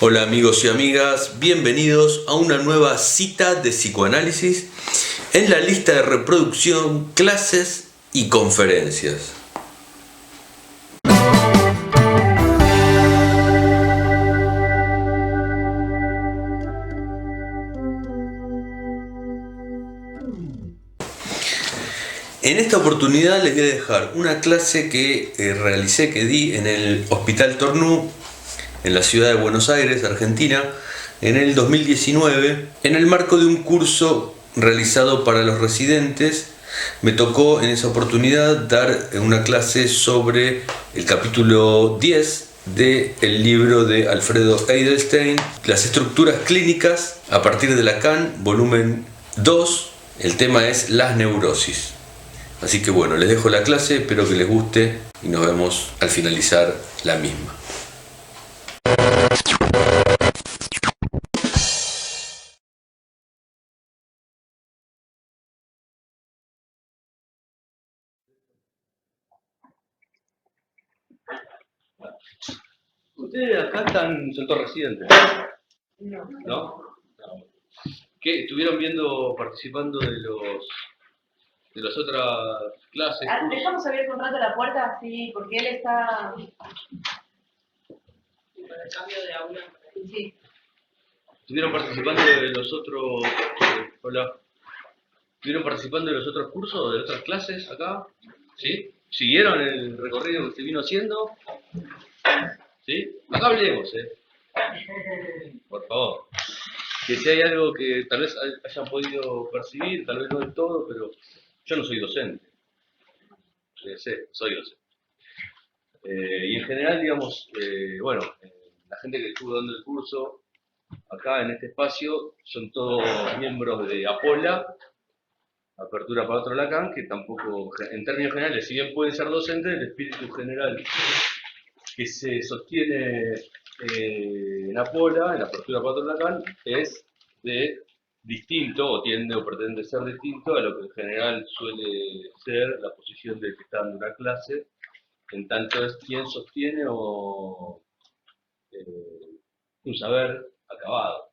Hola amigos y amigas, bienvenidos a una nueva cita de psicoanálisis en la lista de reproducción clases y conferencias. En esta oportunidad les voy a dejar una clase que que di en el Hospital Tornú, en la ciudad de Buenos Aires, Argentina, en el 2019, en el marco de un curso realizado para los residentes. Me tocó en esa oportunidad dar una clase sobre el capítulo 10 del libro de Alfredo Edelstein, Las estructuras clínicas a partir de Lacan, volumen 2. El tema es las neurosis. Así que bueno, les dejo la clase, espero que les guste y nos vemos al finalizar la misma. Ustedes acá son todos residentes, ¿no? ¿No? ¿Qué? ¿Estuvieron participando de las otras clases? Dejamos abierto un rato la puerta, sí, porque él está... Con el cambio de aula. Sí. ¿Estuvieron participando de los otros... hola. ¿Estuvieron participando de los otros cursos, de las otras clases acá? ¿Sí? ¿Siguieron el recorrido que se vino haciendo? ¿Sí? Acá hablemos, por favor. Que si hay algo que tal vez hayan podido percibir, tal vez no del todo, pero yo no soy docente. Soy docente. Y en general, digamos, la gente que estuvo dando el curso acá en este espacio son todos miembros de APOLA, Apertura para otro Lacan, que tampoco, en términos generales, si bien pueden ser docentes, el espíritu general que se sostiene en APOLA, en Apertura para otro Lacan, es de distinto, o tiende o pretende ser distinto a lo que en general suele ser la posición del que está dando una clase, en tanto es quien sostiene un saber acabado,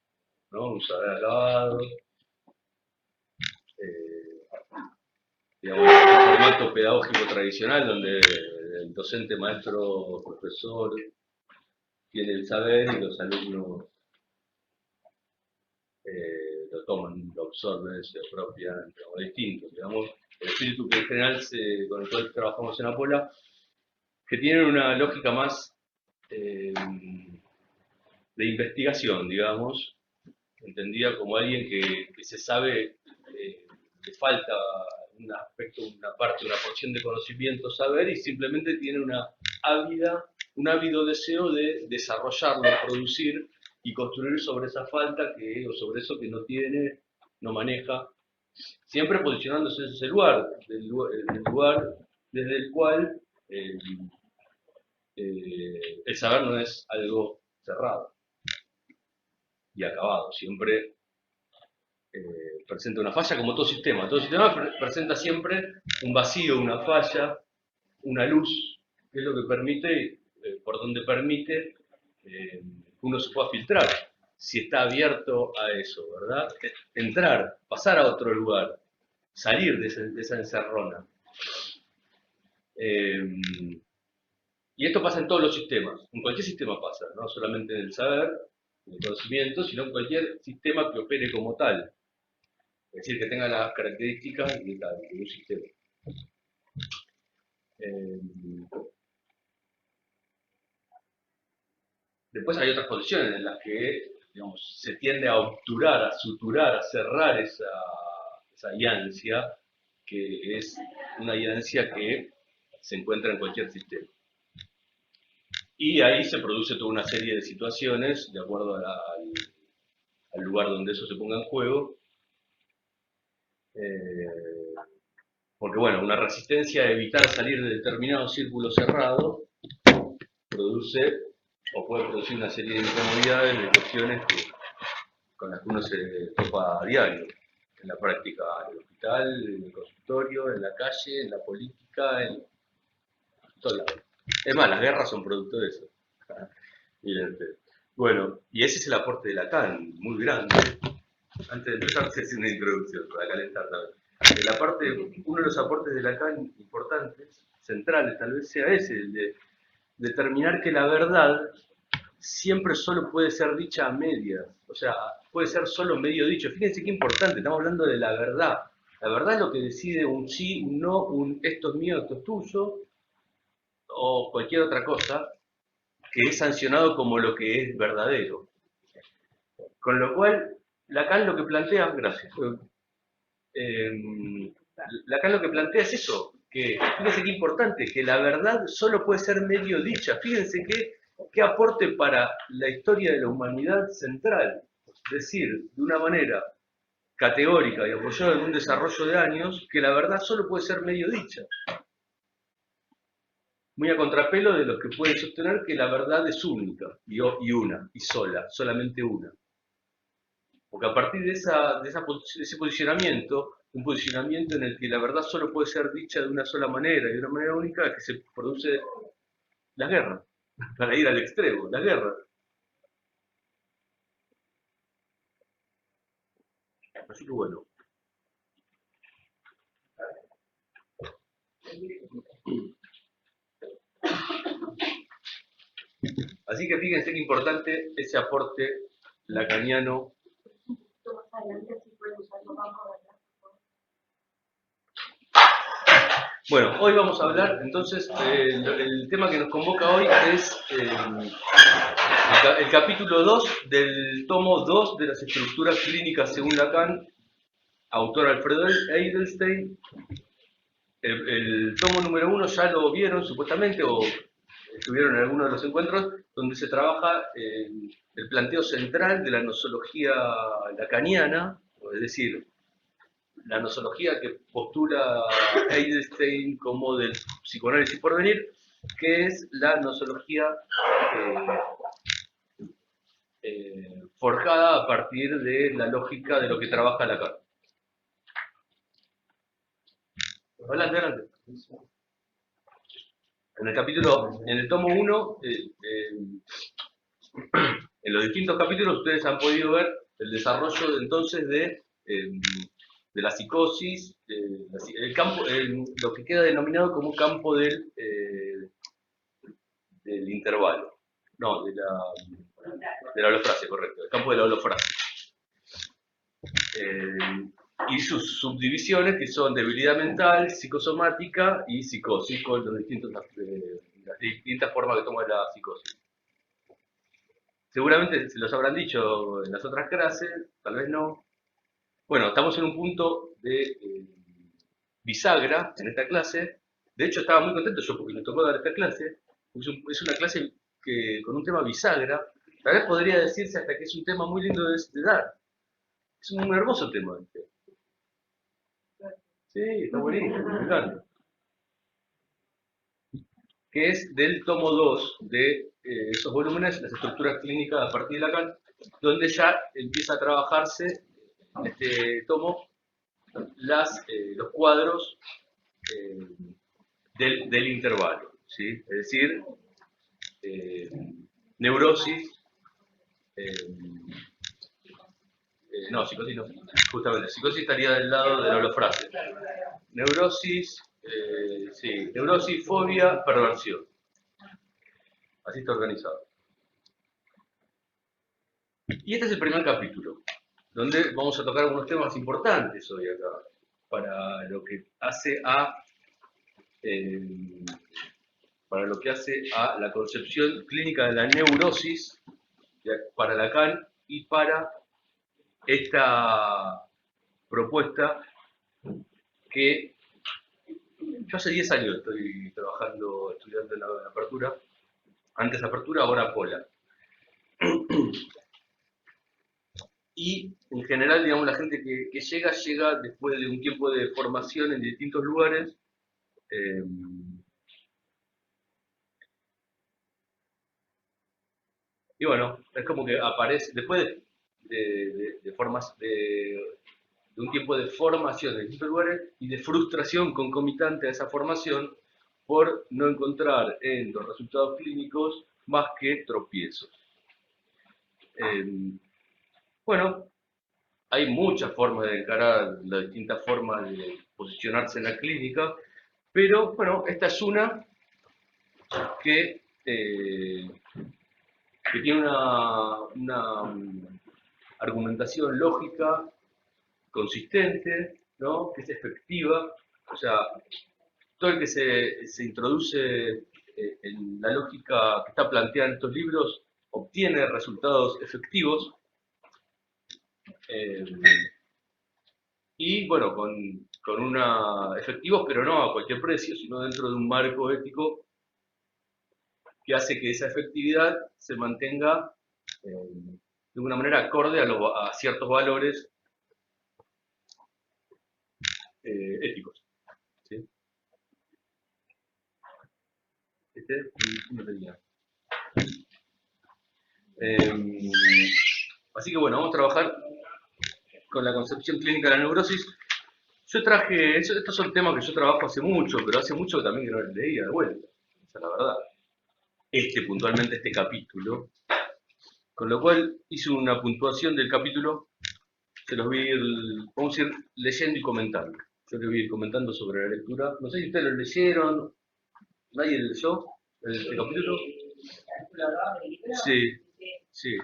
¿no? Un saber acabado, digamos, el formato pedagógico tradicional donde el docente, maestro, profesor tiene el saber y los alumnos lo toman, lo absorben, se apropian, digamos, distinto, digamos, el espíritu que en general con el cual trabajamos en Apola, que tienen una lógica más de investigación, digamos, entendida como alguien que se sabe, le falta un aspecto, una parte, una porción de conocimiento, saber, y simplemente tiene un ávido deseo de desarrollarlo, producir y construir sobre esa falta o sobre eso que no tiene, no maneja, siempre posicionándose en ese lugar, el lugar desde el cual el saber no es algo cerrado y acabado, siempre presenta una falla como todo sistema. Todo sistema presenta siempre un vacío, una falla, una luz, que es lo que permite, por donde permite que uno se pueda filtrar, si está abierto a eso, ¿verdad? Entrar, pasar a otro lugar, salir de esa encerrona. Y esto pasa en todos los sistemas, en cualquier sistema pasa, no solamente en el saber, en el conocimiento, sino en cualquier sistema que opere como tal. Es decir, que tenga las características de un sistema. Después hay otras condiciones en las que, digamos, se tiende a obturar, a suturar, a cerrar esa iancia, que es una iancia que se encuentra en cualquier sistema. Y ahí se produce toda una serie de situaciones, de acuerdo al lugar donde eso se ponga en juego, porque bueno, una resistencia a evitar salir de determinado círculo cerrado produce o puede producir una serie de incomodidades, de cuestiones con las que uno se topa a diario, en la práctica, en el hospital, en el consultorio, en la calle, en la política, en todo lado. Es más, las guerras son producto de eso. Miren ustedes. Bueno, y ese es el aporte de Lacan, muy grande. Antes de empezar, se hace una introducción para calentar también. Uno de los aportes de Lacan importantes, centrales, tal vez sea ese, el de determinar que la verdad siempre solo puede ser dicha a medias, o sea, puede ser solo medio dicho. Fíjense qué importante, estamos hablando de la verdad. La verdad es lo que decide un sí, un no, un esto es mío, esto es tuyo, o cualquier otra cosa que es sancionado como lo que es verdadero. Con lo cual, Lacan lo que plantea, gracias, Lacan lo que plantea es eso, que fíjense qué importante, que la verdad solo puede ser medio dicha. Fíjense qué aporte para la historia de la humanidad central. Es decir, de una manera categórica y apoyada en un desarrollo de años, que la verdad solo puede ser medio dicha. Muy a contrapelo de los que pueden sostener que la verdad es única y una, y sola, solamente una. Porque a partir de ese posicionamiento, un posicionamiento en el que la verdad solo puede ser dicha de una sola manera y de una manera única, es que se produce las guerras, para ir al extremo, las guerras. Así que bueno. Así que fíjense qué importante ese aporte lacaniano. Bueno, hoy vamos a hablar, entonces, el tema que nos convoca hoy es el capítulo 2 del tomo 2 de las estructuras clínicas según Lacan, autor Alfredo Edelstein. El tomo número 1 ya lo vieron supuestamente, o estuvieron en alguno de los encuentros, donde se trabaja el planteo central de la nosología lacaniana, es decir, la nosología que postula Edelstein como del psicoanálisis por venir, que es la nosología forjada a partir de la lógica de lo que trabaja Lacan. Adelante, adelante. En el tomo 1, en los distintos capítulos ustedes han podido ver el desarrollo entonces de la psicosis, lo que queda denominado como campo del intervalo. No, de la holofrasia, correcto, el campo de la holofrasia. Y sus subdivisiones, que son debilidad mental, psicosomática y psicosis, con las distintas formas que toma la psicosis. Seguramente se los habrán dicho en las otras clases, tal vez no. Bueno, estamos en un punto de bisagra en esta clase. De hecho, estaba muy contento yo porque me tocó dar esta clase. Es una clase con un tema bisagra. Tal vez podría decirse hasta que es un tema muy lindo de dar. Es un hermoso tema. Sí, está buenísimo, me encanta. Que es del tomo 2 de esos volúmenes, las estructuras clínicas a partir de Lacan, donde ya empieza a trabajarse en este tomo los cuadros del intervalo, ¿sí? Es decir, neurosis, no, psicosis no, justamente, psicosis estaría del lado de la holofrasia. Neurosis, sí, neurosis, fobia, perversión. Así está organizado. Y este es el primer capítulo, donde vamos a tocar algunos temas importantes hoy acá, para lo que hace a la concepción clínica de la neurosis para Lacan y para esta propuesta que yo hace 10 años estoy trabajando, estudiando en la apertura, antes apertura, ahora Pola. Y en general, digamos, la gente que llega después de un tiempo de formación en distintos lugares. Y bueno, es como que aparece, después de un tiempo de formación en distintos lugares y de frustración concomitante a esa formación por no encontrar en los resultados clínicos más que tropiezos. Bueno, hay muchas formas de encarar las distintas formas de posicionarse en la clínica, pero bueno, esta es una que, que tiene una argumentación lógica, consistente, ¿no? Que es efectiva, o sea, todo el que se introduce en la lógica que está planteada en estos libros obtiene resultados efectivos. Eh, y bueno, con una efectivos, pero no a cualquier precio, sino dentro de un marco ético que hace que esa efectividad se mantenga de una manera acorde a ciertos valores éticos. ¿Sí? No tenía. Así que bueno, vamos a trabajar con la concepción clínica de la neurosis. Yo traje, estos son temas que yo trabajo hace mucho, pero hace mucho también que no los leía de vuelta, esa es la verdad. Puntualmente este capítulo, con lo cual hice una puntuación del capítulo, se los voy a ir, vamos a ir leyendo y comentando. Yo les voy a ir comentando sobre la lectura. No sé si ustedes lo leyeron, ¿nadie lo leyó este capítulo? Sí, sí.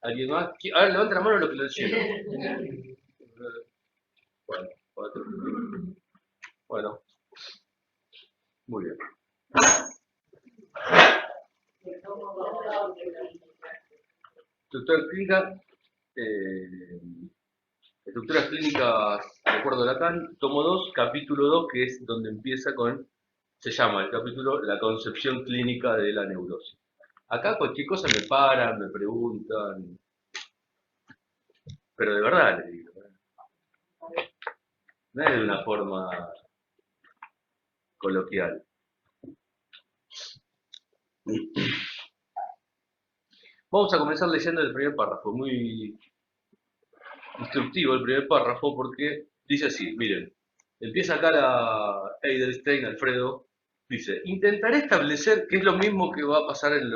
¿Alguien más? A ver, levanta la mano los que lo leyeron. Bueno, 4. Bueno, muy bien. Estructuras clínicas, estructuras clínicas de acuerdo a Lacan, tomo 2, capítulo 2, que es donde empieza se llama el capítulo La concepción clínica de la neurosis. Acá cualquier cosa me paran, me preguntan, pero de verdad les digo, no es de una forma coloquial. Vamos a comenzar leyendo el primer párrafo, muy instructivo el primer párrafo porque dice así, miren, empieza acá la Edelstein, Alfredo, dice, intentaré establecer, que es lo mismo que va a pasar en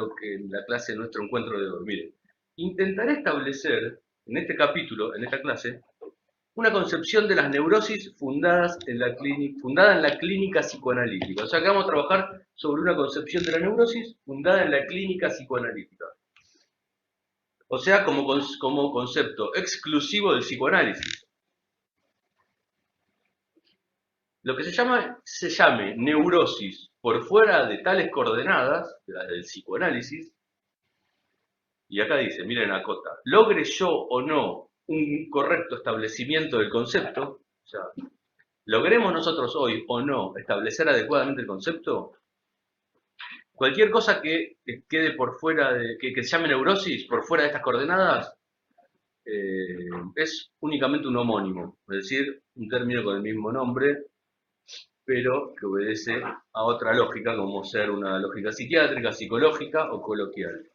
la clase de nuestro encuentro de hoy, miren, intentaré establecer en este capítulo, en esta clase, una concepción de las neurosis fundada en la clínica psicoanalítica. O sea que vamos a trabajar sobre una concepción de la neurosis fundada en la clínica psicoanalítica. O sea, como concepto exclusivo del psicoanálisis. Lo que se llame neurosis por fuera de tales coordenadas, de las del psicoanálisis, y acá dice, miren acota, logre yo o no un correcto establecimiento del concepto, o sea, logremos nosotros hoy o no establecer adecuadamente el concepto, cualquier cosa que quede por fuera, que se llame neurosis, por fuera de estas coordenadas, es únicamente un homónimo, es decir, un término con el mismo nombre, pero que obedece a otra lógica, como ser una lógica psiquiátrica, psicológica o coloquial.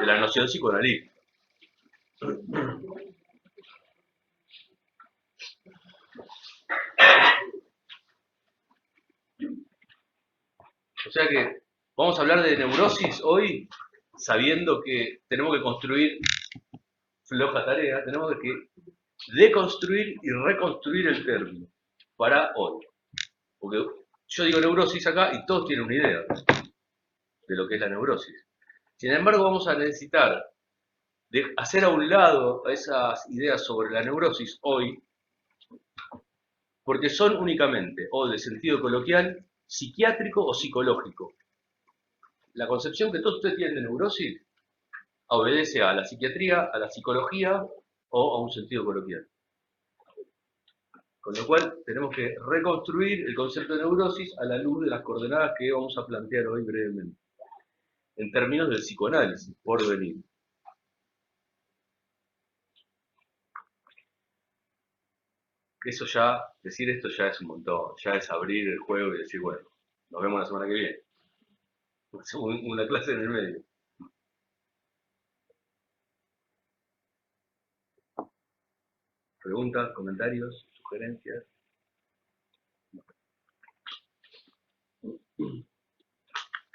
De la noción psicoanalítica. O sea que vamos a hablar de neurosis hoy, sabiendo que tenemos que construir, floja tarea, tenemos que deconstruir y reconstruir el término para hoy. Porque yo digo neurosis acá y todos tienen una idea de lo que es la neurosis. Sin embargo, vamos a necesitar de hacer a un lado esas ideas sobre la neurosis hoy, porque son únicamente, o de sentido coloquial, psiquiátrico o psicológico. La concepción que todos ustedes tienen de neurosis obedece a la psiquiatría, a la psicología o a un sentido coloquial. Con lo cual, tenemos que reconstruir el concepto de neurosis a la luz de las coordenadas que vamos a plantear hoy brevemente, en términos del psicoanálisis, por venir. Eso ya, decir esto ya es un montón, ya es abrir el juego y decir, bueno, nos vemos la semana que viene. Una clase en el medio. ¿Preguntas, comentarios, sugerencias?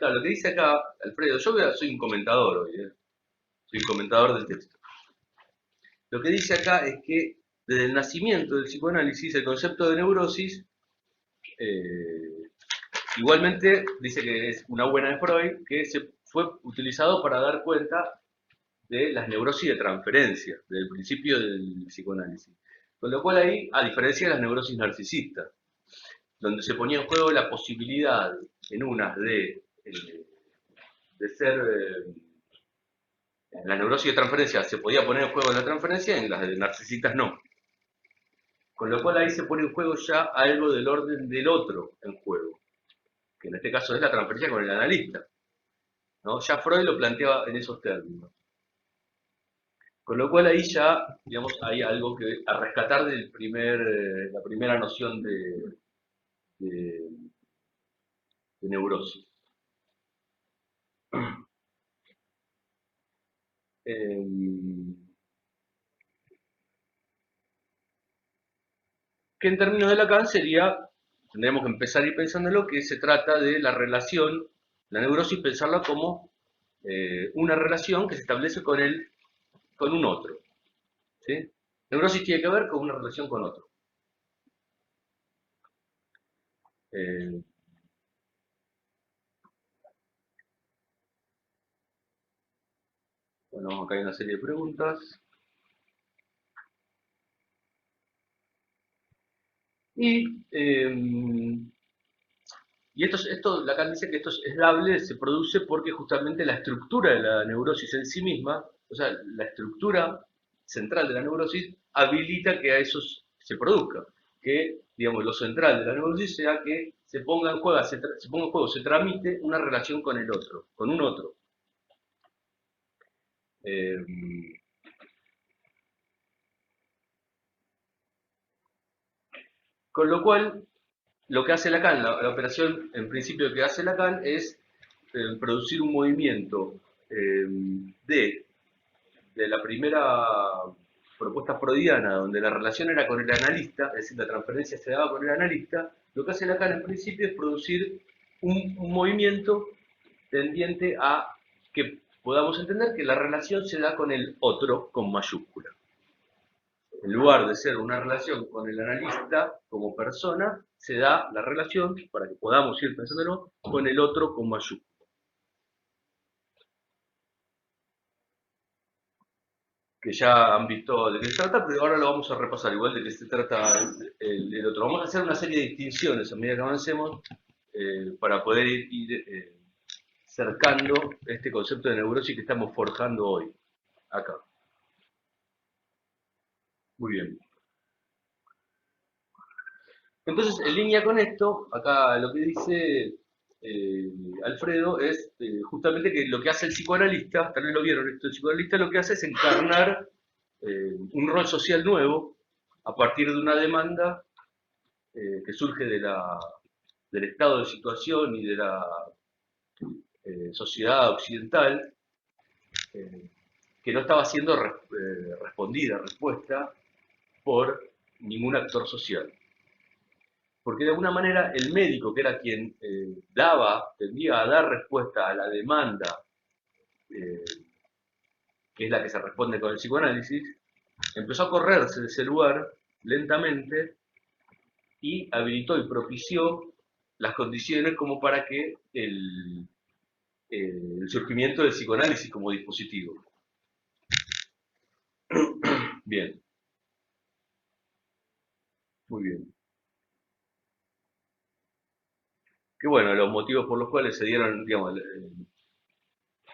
Claro, lo que dice acá, Alfredo, soy un comentador hoy, soy un comentador del texto. Lo que dice acá es que desde el nacimiento del psicoanálisis, el concepto de neurosis, igualmente dice que es una buena de Freud, que se fue utilizado para dar cuenta de las neurosis de transferencia, desde el principio del psicoanálisis. Con lo cual ahí, a diferencia de las neurosis narcisistas, donde se ponía en juego la posibilidad en unas de ser... en la neurosis de transferencia se podía poner en juego la transferencia, en las de narcisistas no. Con lo cual ahí se pone en juego ya algo del orden del otro en juego, que en este caso es la transferencia con el analista, ¿no? Ya Freud lo planteaba en esos términos. Con lo cual ahí ya, digamos, hay algo que a rescatar del la primera noción de neurosis. Que en términos de Lacan sería, tendríamos que empezar a ir pensando en lo que se trata de la relación, la neurosis, pensarla como una relación que se establece con un otro. ¿Sí? Neurosis tiene que ver con una relación con otro. Bueno, acá hay una serie de preguntas. Y esto, Lacan dice que esto es dable, se produce porque justamente la estructura de la neurosis en sí misma, o sea, la estructura central de la neurosis, habilita que a eso se produzca. Que, digamos, lo central de la neurosis sea que se ponga en juego, se tramite una relación con el otro, con un otro. Con lo cual, lo que hace Lacan, la operación en principio que hace Lacan es producir un movimiento de la primera propuesta freudiana, donde la relación era con el analista, es decir, la transferencia se daba con el analista, lo que hace Lacan en principio es producir un movimiento tendiente a que podamos entender que la relación se da con el otro con mayúscula. En lugar de ser una relación con el analista como persona, se da la relación, para que podamos ir pensándolo, con el otro con mayúscula. Que ya han visto de qué se trata, pero ahora lo vamos a repasar, igual de qué se trata el otro. Vamos a hacer una serie de distinciones a medida que avancemos para poder ir cercando este concepto de neurosis que estamos forjando hoy, acá. Muy bien. Entonces, en línea con esto, acá lo que dice Alfredo es justamente que lo que hace el psicoanalista, tal vez lo vieron esto, el psicoanalista lo que hace es encarnar un rol social nuevo a partir de una demanda que surge del estado de situación y de la sociedad occidental que no estaba siendo respuesta por ningún actor social. Porque de alguna manera el médico, que era quien tendía a dar respuesta a la demanda, que es la que se responde con el psicoanálisis, empezó a correrse de ese lugar lentamente y habilitó y propició las condiciones como para que el surgimiento del psicoanálisis como dispositivo. Bien. Muy bien. Que bueno, los motivos por los cuales se dieron, digamos,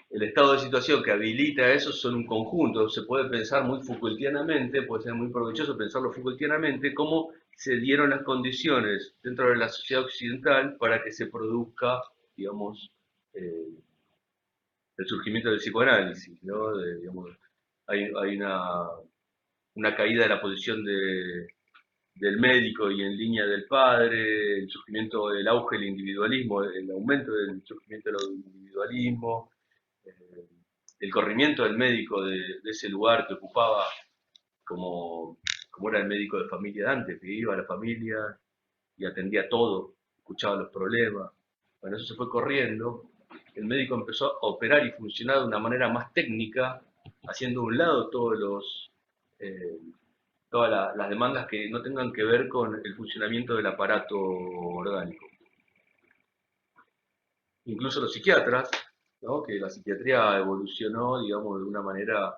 el estado de situación que habilita eso son un conjunto. Se puede pensar muy Foucaultianamente, puede ser muy provechoso pensarlo Foucaultianamente, cómo se dieron las condiciones dentro de la sociedad occidental para que se produzca, digamos, el surgimiento del psicoanálisis, ¿no? Digamos, hay una caída de la posición del médico y en línea del padre, el surgimiento del auge del individualismo, el aumento del surgimiento del individualismo, el corrimiento del médico de ese lugar que ocupaba como era el médico de familia de antes, que iba a la familia y atendía todo, escuchaba los problemas. Bueno, eso se fue corriendo el médico empezó a operar y funcionar de una manera más técnica, haciendo a un lado todas las demandas que no tengan que ver con el funcionamiento del aparato orgánico. Incluso los psiquiatras, ¿no? Que la psiquiatría evolucionó, digamos, de una manera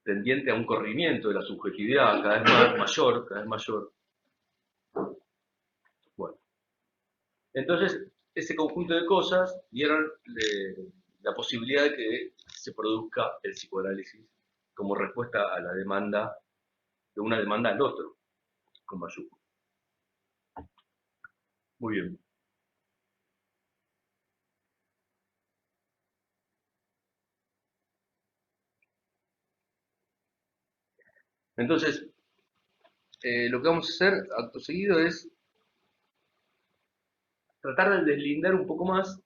tendiente a un corrimiento de la subjetividad cada vez mayor, cada vez mayor. Bueno, entonces ese conjunto de cosas dieron la posibilidad de que se produzca el psicoanálisis como respuesta a la demanda, de una demanda al otro, con mayúsculas. Muy bien. Entonces, lo que vamos a hacer acto seguido es tratar de deslindar un poco más,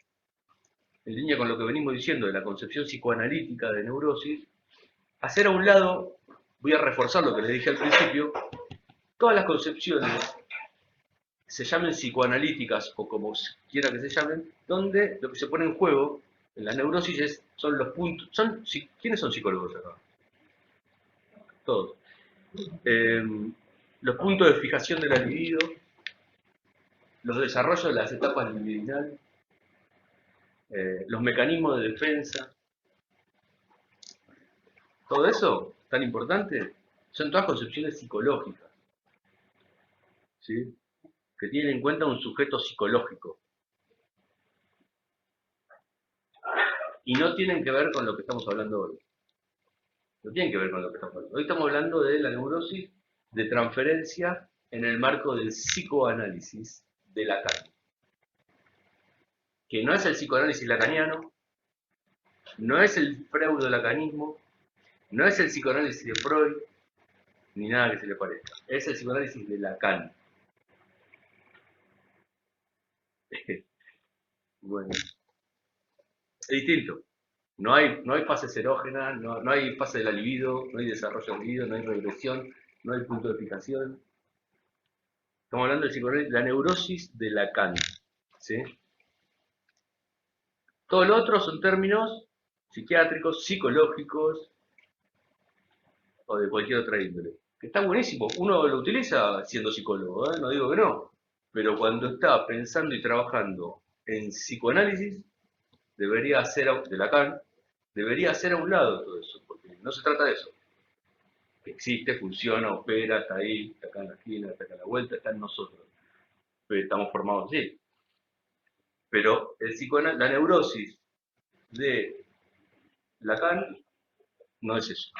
en línea con lo que venimos diciendo de la concepción psicoanalítica de neurosis, hacer a un lado, voy a reforzar lo que les dije al principio, todas las concepciones, se llamen psicoanalíticas o como quiera que se llamen, donde lo que se pone en juego en la neurosis son los puntos. ¿Quiénes son psicólogos acá? Todos. Los puntos de fijación de la libido, los desarrollos de las etapas libidinales, los mecanismos de defensa. Todo eso, tan importante, son todas concepciones psicológicas, ¿sí? Que tienen en cuenta un sujeto psicológico. Y no tienen que ver con lo que estamos hablando hoy. No tienen que ver con lo que estamos hablando. Hoy estamos hablando de la neurosis de transferencia en el marco del psicoanálisis de Lacan. Que no es el psicoanálisis lacaniano, no es el freudo-lacanismo, no es el psicoanálisis de Freud, ni nada que se le parezca. Es el psicoanálisis de Lacan. Bueno, es distinto. No hay fases erógenas, no hay fase de la libido, no hay desarrollo de libido, no hay regresión, no hay punto de fijación. Estamos hablando del psicoanálisis, la neurosis de Lacan, ¿sí? Todo lo otro son términos psiquiátricos, psicológicos o de cualquier otra índole. Que está buenísimo, uno lo utiliza siendo psicólogo, no digo que no, pero cuando está pensando y trabajando en psicoanálisis, debería hacer, de Lacan, debería hacer a un lado todo eso, porque no se trata de eso. Existe, funciona, opera, está ahí, está acá en la esquina, está acá en la vuelta, está en nosotros. Pero estamos formados así. Pero la neurosis de Lacan no es eso.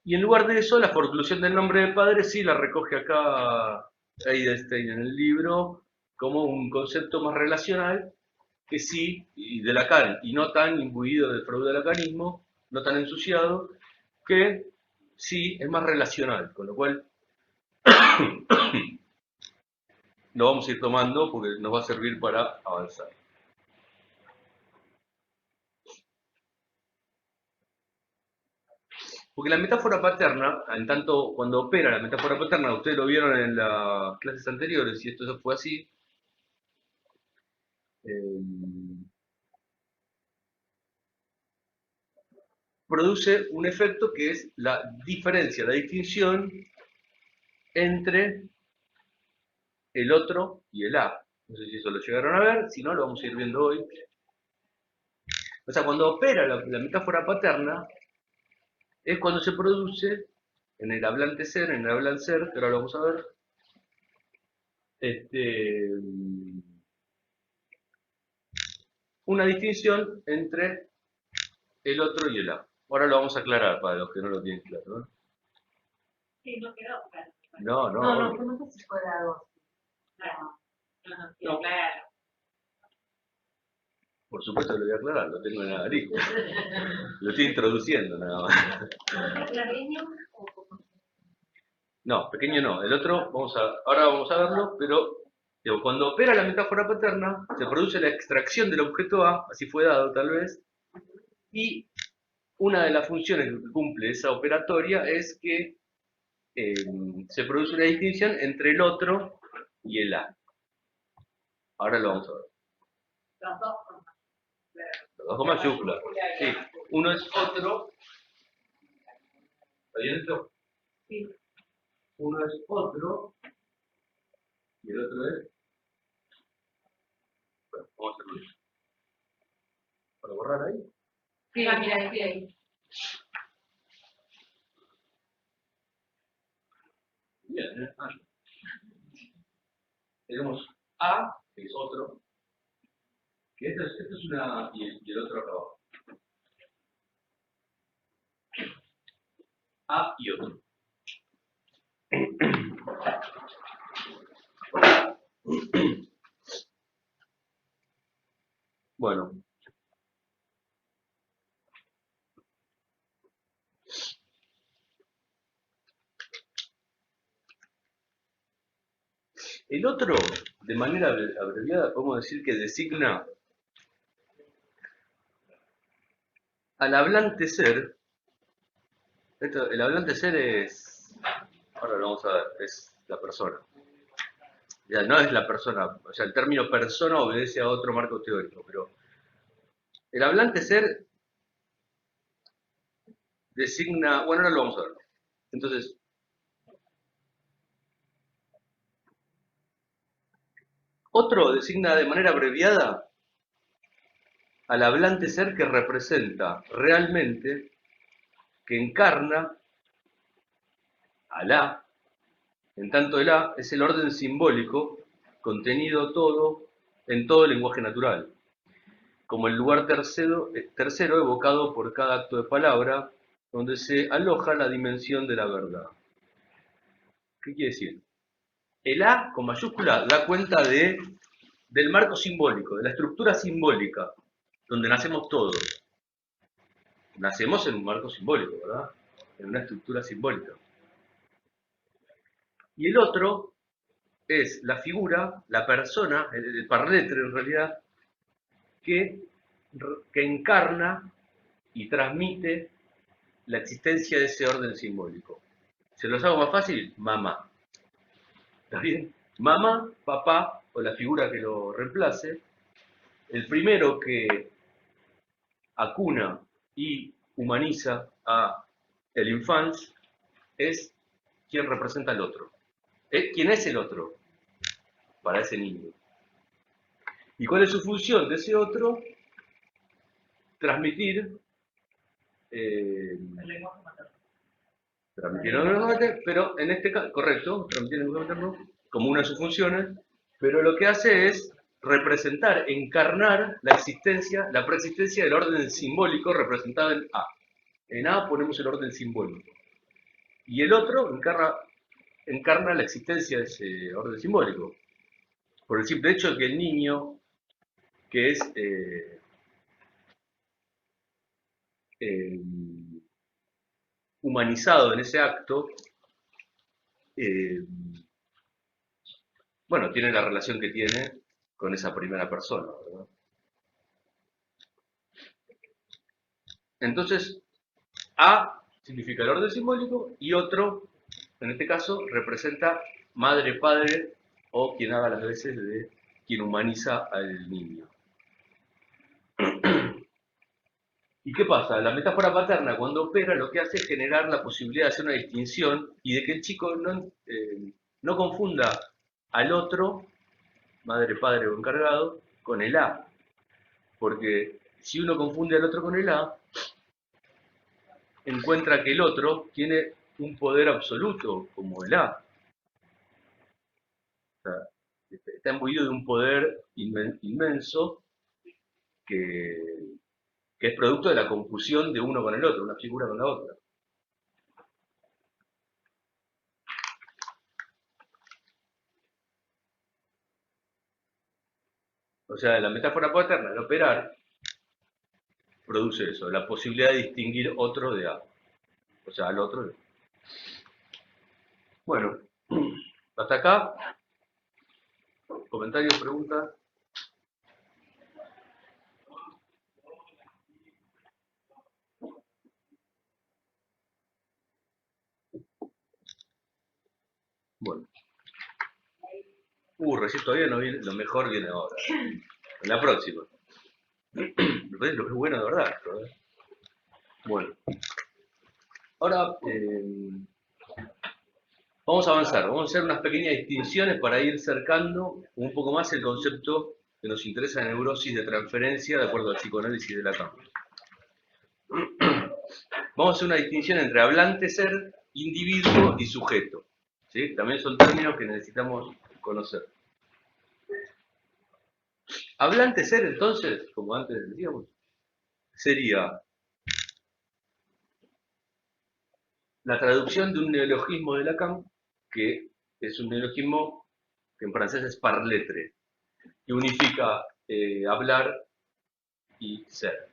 Y en lugar de eso, la forclusión del nombre de padre sí la recoge acá Eidelstein en el libro como un concepto más relacional que sí, y de Lacan, y no tan imbuido del freudo-lacanismo, no tan ensuciado, que sí es más relacional, con lo cual lo vamos a ir tomando porque nos va a servir para avanzar. Porque la metáfora paterna, en tanto cuando opera la metáfora paterna, ustedes lo vieron en las clases anteriores, y esto fue así, produce un efecto que es la diferencia, la distinción entre el otro y el A. No sé si eso lo llegaron a ver, si no lo vamos a ir viendo hoy. O sea, cuando opera la metáfora paterna, es cuando se produce en el hablante ser, en el hablan ser, que ahora lo vamos a ver, una distinción entre el otro y el A. Ahora lo vamos a aclarar para los que no lo tienen claro, ¿no? Sí, no quedó claro. No sé si fue la 2. No, claro. Por supuesto que lo voy a aclarar, lo tengo en la nariz. Lo estoy introduciendo nada más. ¿Pequeño o No, pequeño no. El otro, ahora vamos a verlo, pero digo, cuando opera la metáfora paterna, se produce la extracción del objeto A, así fue dado tal vez, y una de las funciones que cumple esa operatoria es que se produce una distinción entre el otro y el A. Ahora lo vamos a ver. Los dos. Los dos con mayúsculas. Sí. Uno es otro. ¿Está bien esto? Sí. Uno es otro y el otro es. Bueno, vamos a hacerlo. ¿Para borrar ahí? Sí, mira, sí, ahí. Bien, ¿eh? Tenemos A, que es otro, que esto es una, y el otro acá abajo. A y otro. Bueno. El otro, de manera abreviada, podemos decir que designa al hablante ser. El hablante ser es, ahora lo vamos a ver, es la persona. Ya no es la persona, o sea, el término persona obedece a otro marco teórico, pero el hablante ser designa, bueno, ahora lo vamos a ver. Entonces, otro designa de manera abreviada al hablante ser que representa realmente, que encarna al A, en tanto el A es el orden simbólico contenido todo en todo el lenguaje natural, como el lugar tercero evocado por cada acto de palabra, donde se aloja la dimensión de la verdad. ¿Qué quiere decir? El A con mayúscula da cuenta del marco simbólico, de la estructura simbólica, donde nacemos todos. Nacemos en un marco simbólico, ¿verdad? En una estructura simbólica. Y el otro es la figura, la persona, el parletre en realidad, que encarna y transmite la existencia de ese orden simbólico. ¿Se los hago más fácil? Mamá. ¿Está bien? Mamá, papá o la figura que lo reemplace. El primero que acuna y humaniza a el infans es quien representa al otro. ¿Quién es el otro? Para ese niño. ¿Y cuál es su función de ese otro? Transmitir El lenguaje materno. transmitir el lenguaje materno, pero en este caso, correcto, transmitir el lenguaje materno como una de sus funciones, pero lo que hace es representar, encarnar la existencia, la preexistencia del orden simbólico representado en A. En A ponemos el orden simbólico. Y el otro encarna la existencia de ese orden simbólico. Por el simple hecho de que el niño, que es humanizado en ese acto, bueno, tiene la relación que tiene con esa primera persona, ¿verdad? Entonces, A significa el orden simbólico y otro, en este caso, representa madre, padre o quien haga las veces de quien humaniza al niño. ¿Y qué pasa? La metáfora paterna, cuando opera, lo que hace es generar la posibilidad de hacer una distinción y de que el chico no confunda al otro, madre, padre o encargado, con el A. Porque si uno confunde al otro con el A, encuentra que el otro tiene un poder absoluto como el A. O sea, está imbuido de un poder inmenso que es producto de la confusión de uno con el otro, una figura con la otra. O sea, la metáfora paterna, al operar, produce eso, la posibilidad de distinguir otro de A. O sea, al otro de A. Bueno, hasta acá. ¿Comentarios, preguntas? Bueno. Recién todavía no viene, lo mejor viene ahora. En la próxima. Me parece lo que es bueno de verdad esto, ¿eh? Bueno. Ahora vamos a avanzar, vamos a hacer unas pequeñas distinciones para ir cercando un poco más el concepto que nos interesa de neurosis de transferencia de acuerdo al psicoanálisis de Lacan. Vamos a hacer una distinción entre hablante ser, individuo y sujeto. ¿Sí? También son términos que necesitamos conocer. Hablante ser, entonces, como antes decíamos, sería la traducción de un neologismo de Lacan, que es un neologismo que en francés es parletre, que unifica hablar y ser.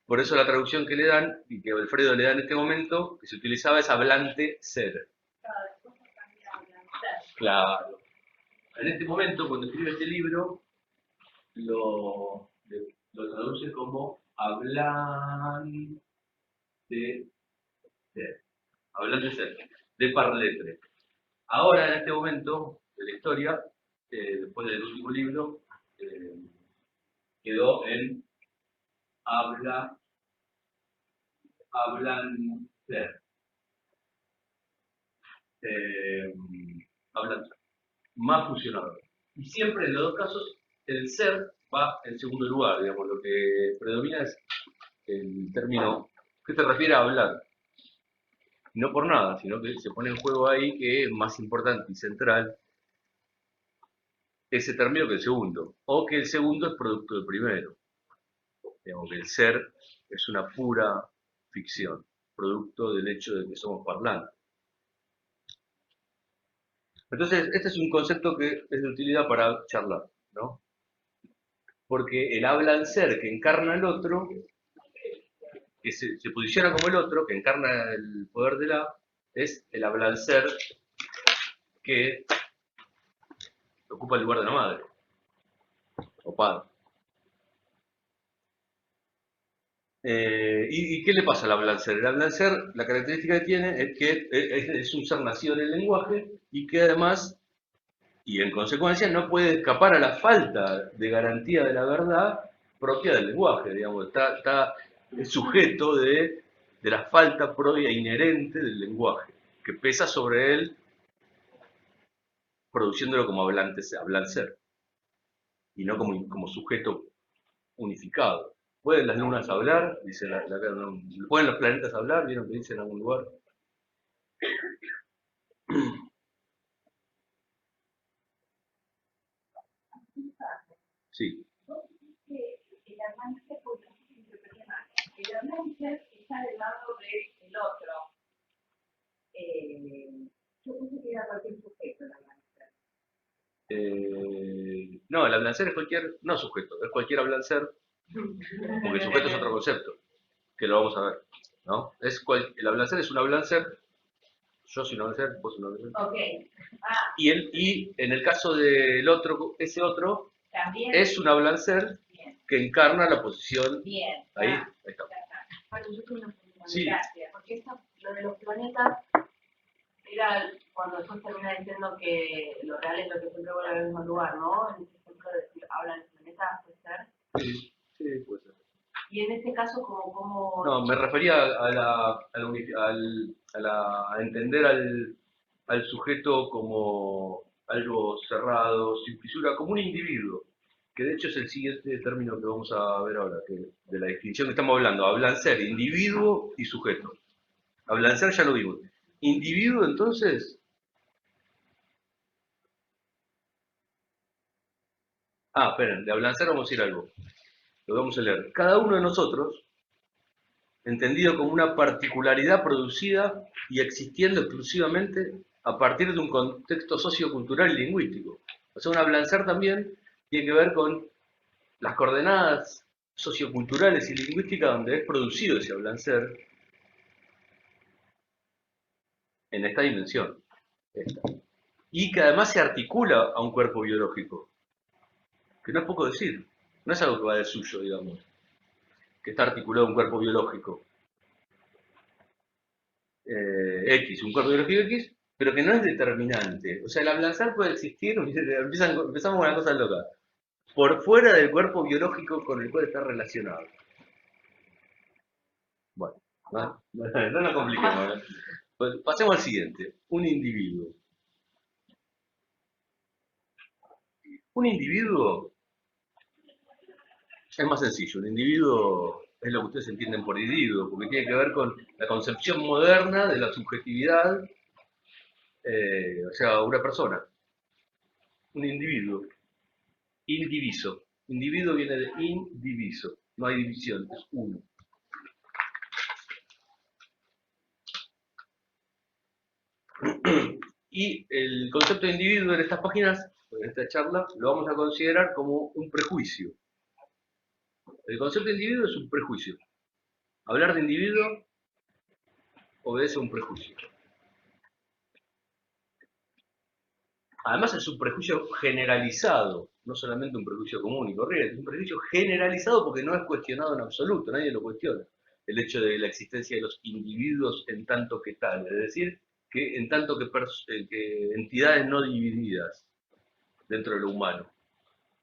Por eso la traducción que le dan, y que Alfredo le da en este momento, que se utilizaba es hablante ser. Claro. En este momento, cuando escribe este libro, lo traduce como hablante ser. Hablante ser, de parletre. Ahora, en este momento de la historia, después del último libro, quedó en hablan ser. Hablan ser. Más fusionador. Y siempre en los dos casos el ser va en segundo lugar, digamos, lo que predomina es el término que se refiere a hablar. Y no por nada, sino que se pone en juego ahí que es más importante y central ese término que el segundo, o que el segundo es producto del primero. Digamos que el ser es una pura ficción, producto del hecho de que somos parlantes. Entonces, este es un concepto que es de utilidad para charlar, ¿no? Porque el hablan ser que encarna el otro, que se posiciona como el otro, que encarna el poder de la, es el hablan ser que ocupa el lugar de la madre, o padre. ¿Y qué le pasa al hablan ser? El hablan ser, la característica que tiene es que es un ser nacido en el lenguaje y que además, y en consecuencia, no puede escapar a la falta de garantía de la verdad propia del lenguaje, digamos, está sujeto de la falta propia inherente del lenguaje, que pesa sobre él produciéndolo como hablan ser, y no como sujeto unificado. ¿Pueden las lunas hablar? Dice ¿pueden los planetas hablar? ¿Vieron que dice en algún lugar? Sí. El hablante está del lado del otro. Yo pensé que era cualquier sujeto el hablante. No, el hablancer es cualquier, no sujeto, es cualquier hablancer, porque el sujeto es otro concepto, que lo vamos a ver, ¿no? El hablancer es un hablancer, yo soy un hablancer, vos sos un hablancer. Ok. Y en el caso del otro, ese otro, ¿también? Es un hablancer que encarna la posición. Bien. Ahí está. Bueno, yo tengo una pregunta. Sí. Gracias. Porque lo de los planetas era cuando después termina diciendo que lo real es lo que siempre vuelve al mismo lugar, ¿no? En este ejemplo de decir, hablan de planetas, ¿puede ser? Sí, puede ser. Y en este caso, como... No, me refería a entender al sujeto como algo cerrado, sin fisura, como un individuo, que de hecho es el siguiente término que vamos a ver ahora, que de la distinción que estamos hablando, hablancer, individuo y sujeto. Hablancer ya lo vimos. Individuo, entonces, esperen, de hablancer vamos a decir algo. Lo vamos a leer. Cada uno de nosotros, entendido como una particularidad producida y existiendo exclusivamente a partir de un contexto sociocultural y lingüístico. O sea, un hablancer también tiene que ver con las coordenadas socioculturales y lingüísticas donde es producido ese hablancer en esta dimensión. Y que además se articula a un cuerpo biológico, que no es poco decir, no es algo que va de suyo, digamos, que está articulado a un cuerpo biológico. X, un cuerpo biológico X, pero que no es determinante. O sea, el ablanzar puede existir, empezamos con una cosa loca, por fuera del cuerpo biológico con el cual está relacionado. Bueno, no nos compliquemos. Pues pasemos al siguiente, un individuo. Un individuo es más sencillo, un individuo es lo que ustedes entienden por individuo, porque tiene que ver con la concepción moderna de la subjetividad, o sea, una persona, un individuo, indiviso. Individuo viene de indiviso, no hay división, es uno. Y el concepto de individuo en estas páginas, en esta charla, lo vamos a considerar como un prejuicio. El concepto de individuo es un prejuicio. Hablar de individuo obedece a un prejuicio. Además es un prejuicio generalizado, no solamente un prejuicio común y corriente, es un prejuicio generalizado porque no es cuestionado en absoluto, nadie lo cuestiona. El hecho de la existencia de los individuos en tanto que tal, es decir, que en tanto que entidades no divididas dentro de lo humano.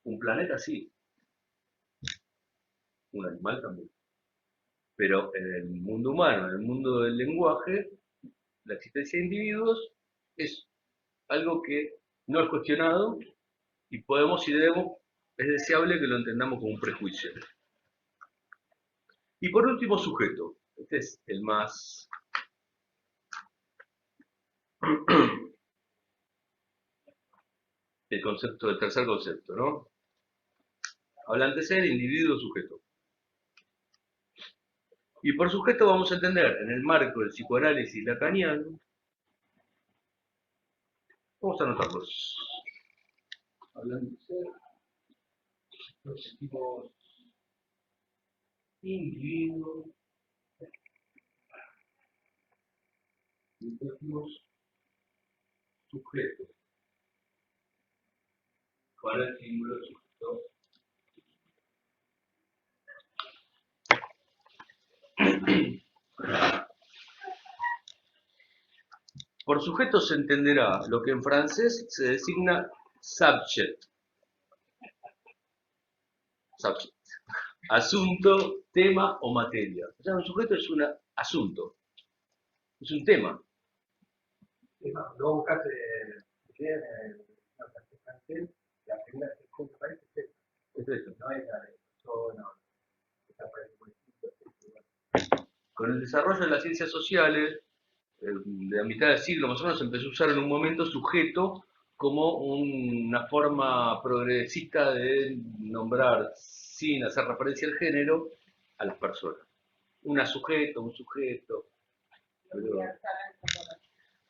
Un planeta sí, un animal también. Pero en el mundo humano, en el mundo del lenguaje, la existencia de individuos es algo que no es cuestionado y podemos y debemos, es deseable que lo entendamos como un prejuicio. Y por último, sujeto. Este es el más... el concepto, el tercer concepto, ¿no? Hablante ser, individuo, sujeto. Y por sujeto vamos a entender, en el marco del psicoanálisis lacaniano, vamos a anotarlos. Hablante ser, los tipos individuo, y sujeto. Para el símbolo sujeto. Por sujeto se entenderá lo que en francés se designa subject. Subject. Asunto, tema o materia. O sea, un sujeto es un asunto. Es un tema. Luego buscaste bien una francés, la primera sección que aparece es esta. Es eso. No es la de persona, esta aparece muy distinto. Con el desarrollo de las ciencias sociales, de la mitad del siglo más o menos, se empezó a usar en un momento sujeto como una forma progresista de nombrar, sin hacer referencia al género, a las personas. Un sujeto.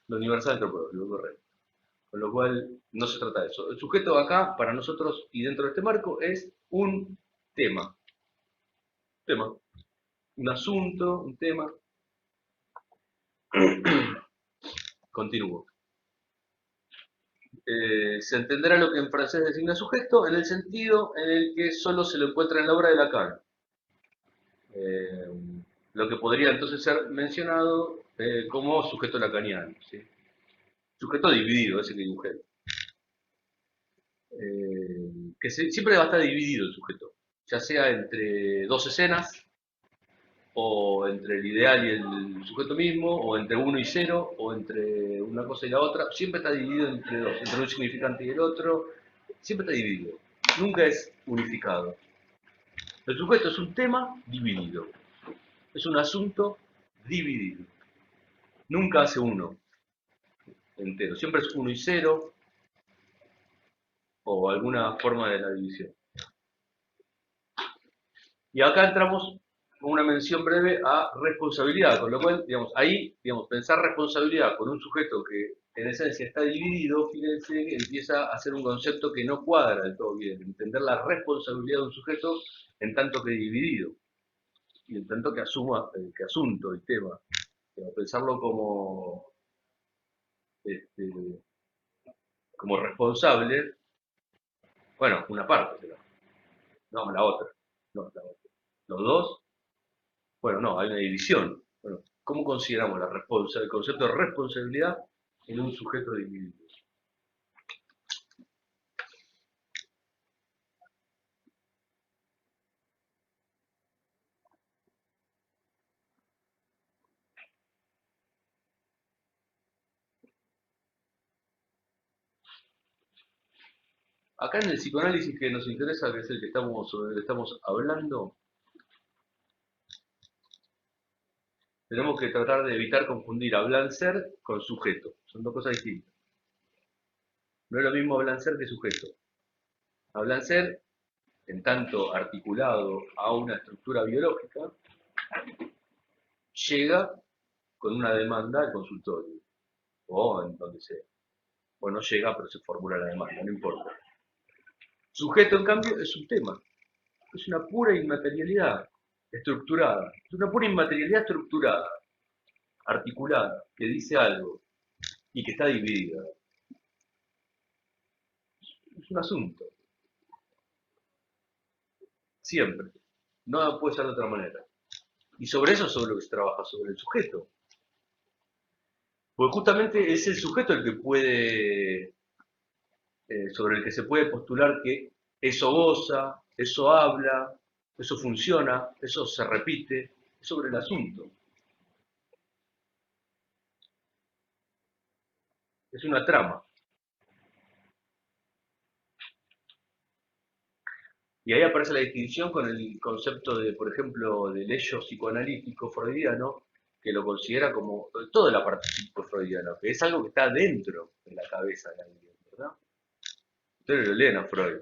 Lo universal antropológico, correcto. Con lo cual, no se trata de eso. El sujeto acá, para nosotros y dentro de este marco, es un tema. Un asunto, un tema. Continúo. Se entenderá lo que en francés designa sujeto en el sentido en el que solo se lo encuentra en la obra de Lacan. Lo que podría entonces ser mencionado como sujeto lacaniano. ¿Sí? Sujeto dividido, ese que dibujé. Que siempre va a estar dividido el sujeto, ya sea entre dos escenas, o entre el ideal y el sujeto mismo, o entre 1 y 0, o entre una cosa y la otra. Siempre está dividido entre dos, entre un significante y el otro. Siempre está dividido, nunca es unificado. El sujeto es un tema dividido, es un asunto dividido. Nunca hace uno entero, siempre es 1 y 0, o alguna forma de la división. Y acá entramos con una mención breve a responsabilidad, con lo cual, digamos, ahí, pensar responsabilidad con un sujeto que en esencia está dividido, fíjense que empieza a ser un concepto que no cuadra del todo bien. Entender la responsabilidad de un sujeto en tanto que dividido, y en tanto que asuma, que asunto y tema. Pensarlo como responsable, bueno, una parte será. No, la otra. Los dos, bueno, no, hay una división. Bueno, ¿cómo consideramos el concepto de responsabilidad en un sujeto dividido. Acá en el psicoanálisis que nos interesa, que es el que sobre el que estamos hablando, tenemos que tratar de evitar confundir hablancer con sujeto. Son dos cosas distintas. No es lo mismo hablancer que sujeto. Hablancer, en tanto articulado a una estructura biológica, llega con una demanda al consultorio, o en donde sea. O no llega, pero se formula la demanda, no importa. Sujeto, en cambio, es un tema. Es una pura inmaterialidad estructurada. Es una pura inmaterialidad estructurada, articulada, que dice algo y que está dividida. Es un asunto. Siempre. No puede ser de otra manera. Y sobre eso es sobre lo que se trabaja, sobre el sujeto. Porque justamente es el sujeto el que puede, sobre el que se puede postular que eso goza, eso habla, eso funciona, eso se repite, es sobre el asunto. Es una trama. Y ahí aparece la distinción con el concepto de, por ejemplo, del ello psicoanalítico freudiano, que lo considera como todo el aparato psico-freudiano, que es algo que está dentro de la cabeza de alguien, ¿verdad? Ustedes lo leen a Freud.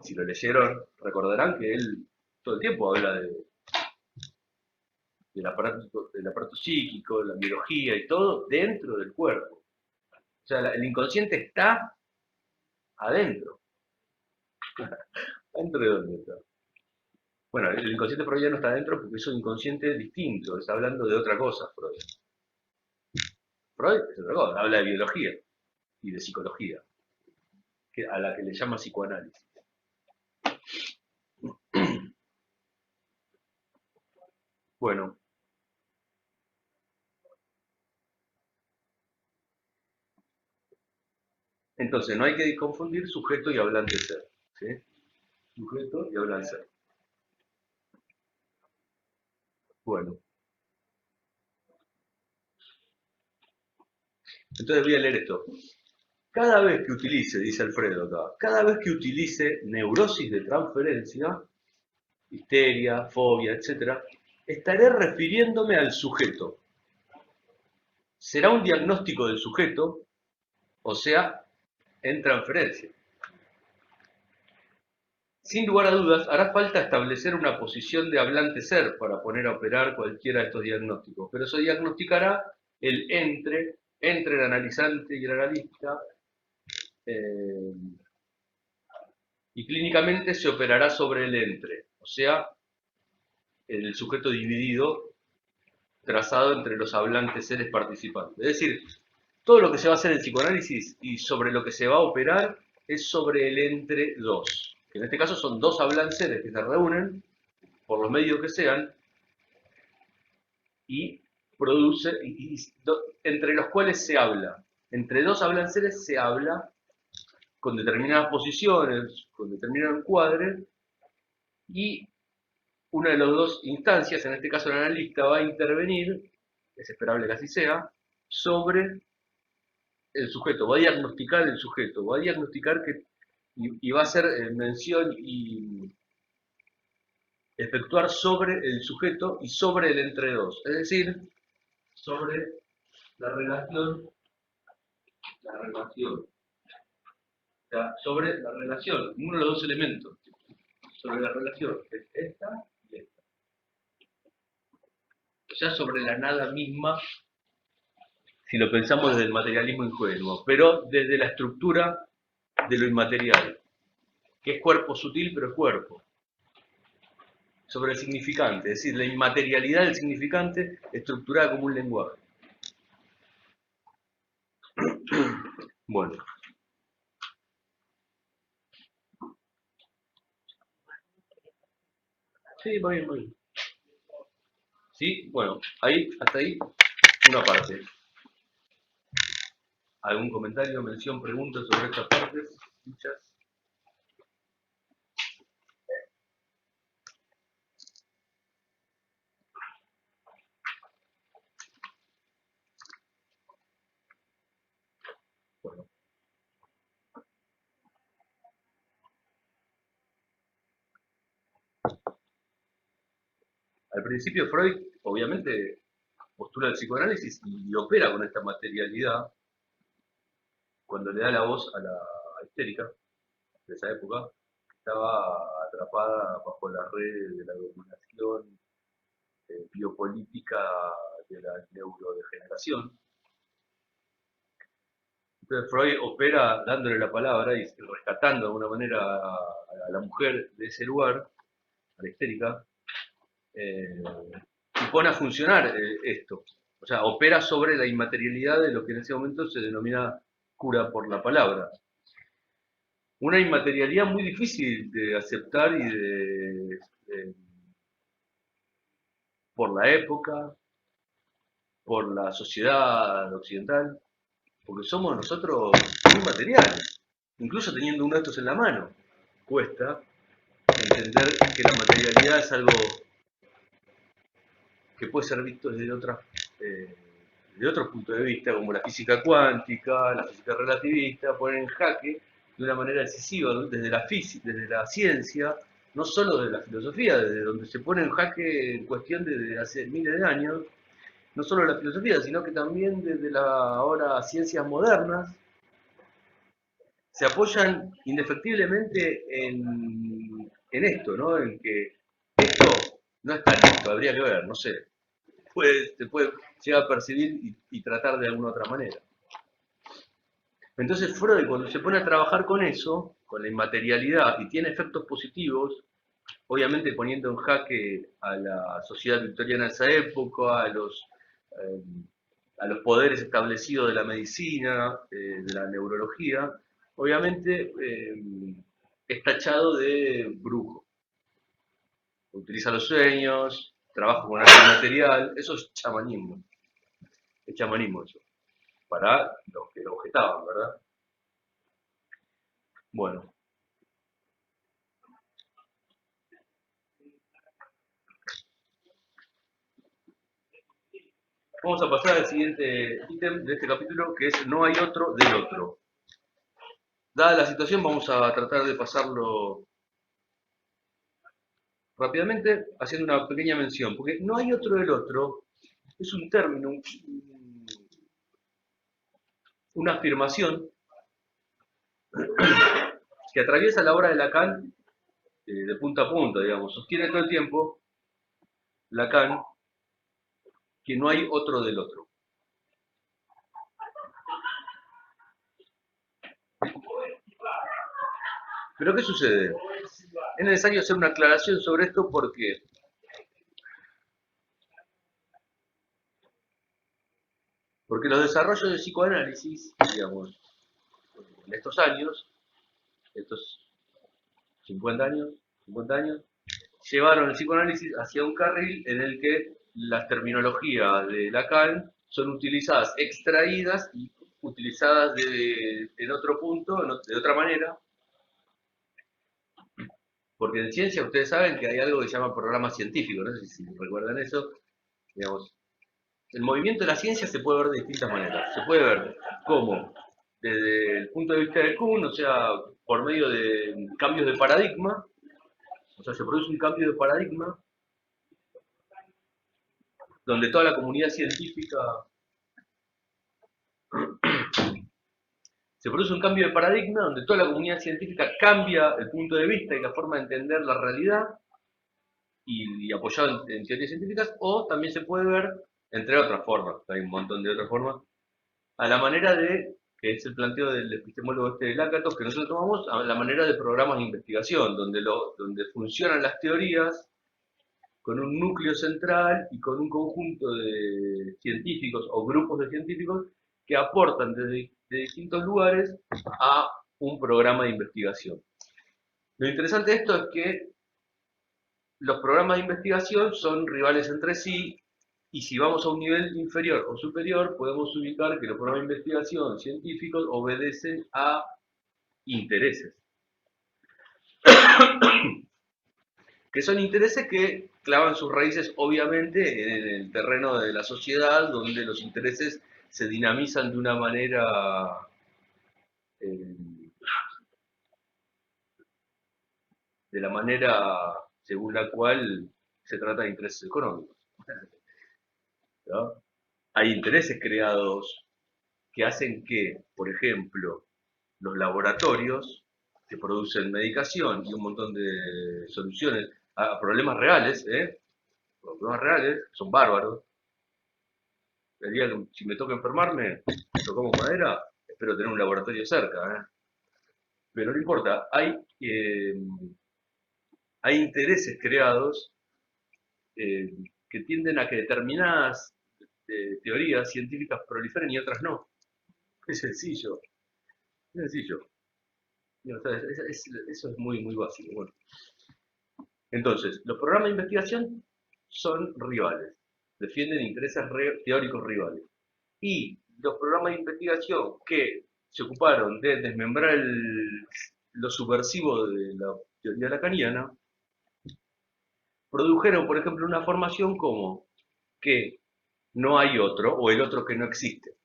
Si lo recordarán que él todo el tiempo habla del aparato psíquico, la biología y todo dentro del cuerpo. O sea, el inconsciente está adentro. ¿Dentro de dónde está? Bueno, el inconsciente freudiano está adentro porque es un inconsciente distinto, está hablando de otra cosa, Freud. Freud es otra cosa, habla de biología y de psicología, a la que le llama psicoanálisis. Bueno. Entonces, no hay que confundir sujeto y hablante ser. ¿Sí? Sujeto y hablante ser. Bueno. Entonces voy a leer esto. Cada vez que utilice, dice Alfredo acá, cada vez que utilice neurosis de transferencia, histeria, fobia, etc., estaré refiriéndome al sujeto. Será un diagnóstico del sujeto, o sea, en transferencia. Sin lugar a dudas, hará falta establecer una posición de hablante ser para poner a operar cualquiera de estos diagnósticos, pero se diagnosticará el entre el analizante y el analista, y clínicamente se operará sobre el entre, o sea, el sujeto dividido trazado entre los hablantes seres participantes. Es decir, todo lo que se va a hacer en psicoanálisis y sobre lo que se va a operar es sobre el entre dos, que en este caso son dos hablantes que se reúnen, por los medios que sean, y produce, entre los cuales se habla. Entre dos hablantes se habla con determinadas posiciones, con determinados encuadres, y una de las dos instancias, en este caso el analista, va a intervenir, es esperable que así sea, sobre el sujeto, va a diagnosticar el sujeto, va a diagnosticar que, y va a hacer mención y efectuar sobre el sujeto y sobre el entre dos, es decir, sobre la relación, o sea, sobre la relación, uno de los dos elementos, sobre la relación, que es esta y esta. O sea, sobre la nada misma, si lo pensamos desde el materialismo ingenuo, pero desde la estructura de lo inmaterial, que es cuerpo sutil, pero es cuerpo. Sobre el significante, es decir, la inmaterialidad del significante estructurada como un lenguaje. Bueno. Sí, muy bien, muy bien. Sí, bueno, ahí, hasta ahí, una parte. ¿Algún comentario, mención, pregunta sobre estas partes? Muchas. Bueno. Al principio Freud, obviamente, postula el psicoanálisis y opera con esta materialidad cuando le da la voz a la histérica de esa época, que estaba atrapada bajo la red de la dominación biopolítica de la neurodegeneración. Entonces Freud opera dándole la palabra y rescatando de alguna manera a la mujer de ese lugar, a la histérica, y pone a funcionar esto. O sea, opera sobre la inmaterialidad de lo que en ese momento se denomina cura por la palabra. Una inmaterialidad muy difícil de aceptar y por la época, por la sociedad occidental, porque somos nosotros muy materiales, incluso teniendo uno de estos en la mano. Cuesta entender que la materialidad es algo que puede ser visto desde otros puntos de vista, como la física cuántica, la física relativista, ponen en jaque de una manera decisiva desde la física, desde la ciencia, no solo de la filosofía, desde donde se pone en jaque en cuestión desde hace miles de años, no solo la filosofía, sino que también desde las ahora ciencias modernas, se apoyan indefectiblemente en esto, ¿no? En que esto no está listo, habría que ver, no sé. Se puede llegar a percibir y tratar de alguna otra manera. Entonces Freud, cuando se pone a trabajar con eso, con la inmaterialidad, y tiene efectos positivos, obviamente poniendo en jaque a la sociedad victoriana de esa época, a los poderes establecidos de la medicina, de la neurología, obviamente es tachado de brujo. Utiliza los sueños, trabaja con arte material, eso es chamanismo. Es chamanismo eso, para los que lo objetaban, ¿verdad? Bueno. Vamos a pasar al siguiente ítem de este capítulo, que es no hay otro del otro. Dada la situación, vamos a tratar de pasarlo rápidamente, haciendo una pequeña mención, porque no hay otro del otro es un término, una afirmación que atraviesa la obra de Lacan de punta a punta, digamos. Sostiene todo el tiempo Lacan que no hay otro del otro. Pero ¿qué sucede? Es necesario hacer una aclaración sobre esto porque los desarrollos del psicoanálisis, digamos, en estos años, estos 50 años, llevaron el psicoanálisis hacia un carril en el que las terminologías de Lacan son utilizadas, extraídas y utilizadas en otro punto, de otra manera. Porque en ciencia ustedes saben que hay algo que se llama programa científico, no sé si recuerdan eso. Digamos, el movimiento de la ciencia se puede ver de distintas maneras. Se puede ver como desde el punto de vista de Kuhn, o sea, por medio de cambios de paradigma, o sea, se produce un cambio de paradigma donde toda la comunidad científica cambia el punto de vista y la forma de entender la realidad y apoyado en teorías científicas, o también se puede ver, entre otras formas, hay un montón de otras formas, a la manera de, que es el planteo del epistemólogo de Lakatos, que nosotros tomamos, a la manera de programas de investigación, donde funcionan las teorías con un núcleo central y con un conjunto de científicos o grupos de científicos que aportan desde distintos lugares a un programa de investigación. Lo interesante de esto es que los programas de investigación son rivales entre sí Y si vamos a un nivel inferior o superior, podemos ubicar que los programas de investigación científicos obedecen a intereses. Que son intereses que clavan sus raíces, obviamente, en el terreno de la sociedad, donde los intereses se dinamizan de una manera de la manera según la cual se trata de intereses económicos, ¿no? Hay intereses creados que hacen que, por ejemplo, los laboratorios que producen medicación y un montón de soluciones a problemas reales, los problemas reales son bárbaros. El día que si me toca enfermarme, tocamos madera, espero tener un laboratorio cerca, pero no importa, hay intereses creados que tienden a que determinadas teorías científicas proliferen y otras no. Es sencillo, es sencillo. Eso es muy, muy básico. Bueno. Entonces, los programas de investigación son rivales, defienden intereses teóricos rivales. Y los programas de investigación que se ocuparon de desmembrar lo subversivo de la teoría lacaniana, produjeron, por ejemplo, una formación como que no hay otro, o el otro que no existe.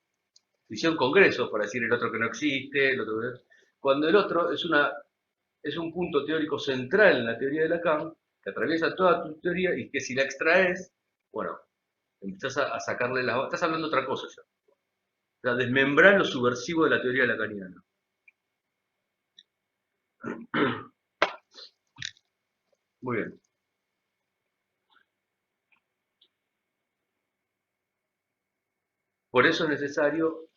Hicieron congresos para decir el otro que no existe, el otro que... Cuando el otro es un punto teórico central en la teoría de Lacan, que atraviesa toda tu teoría y que si la extraes, bueno, empezás a sacarle las... Estás hablando de otra cosa ya. O sea, desmembrar lo subversivo de la teoría lacaniana. Muy bien. Por eso es necesario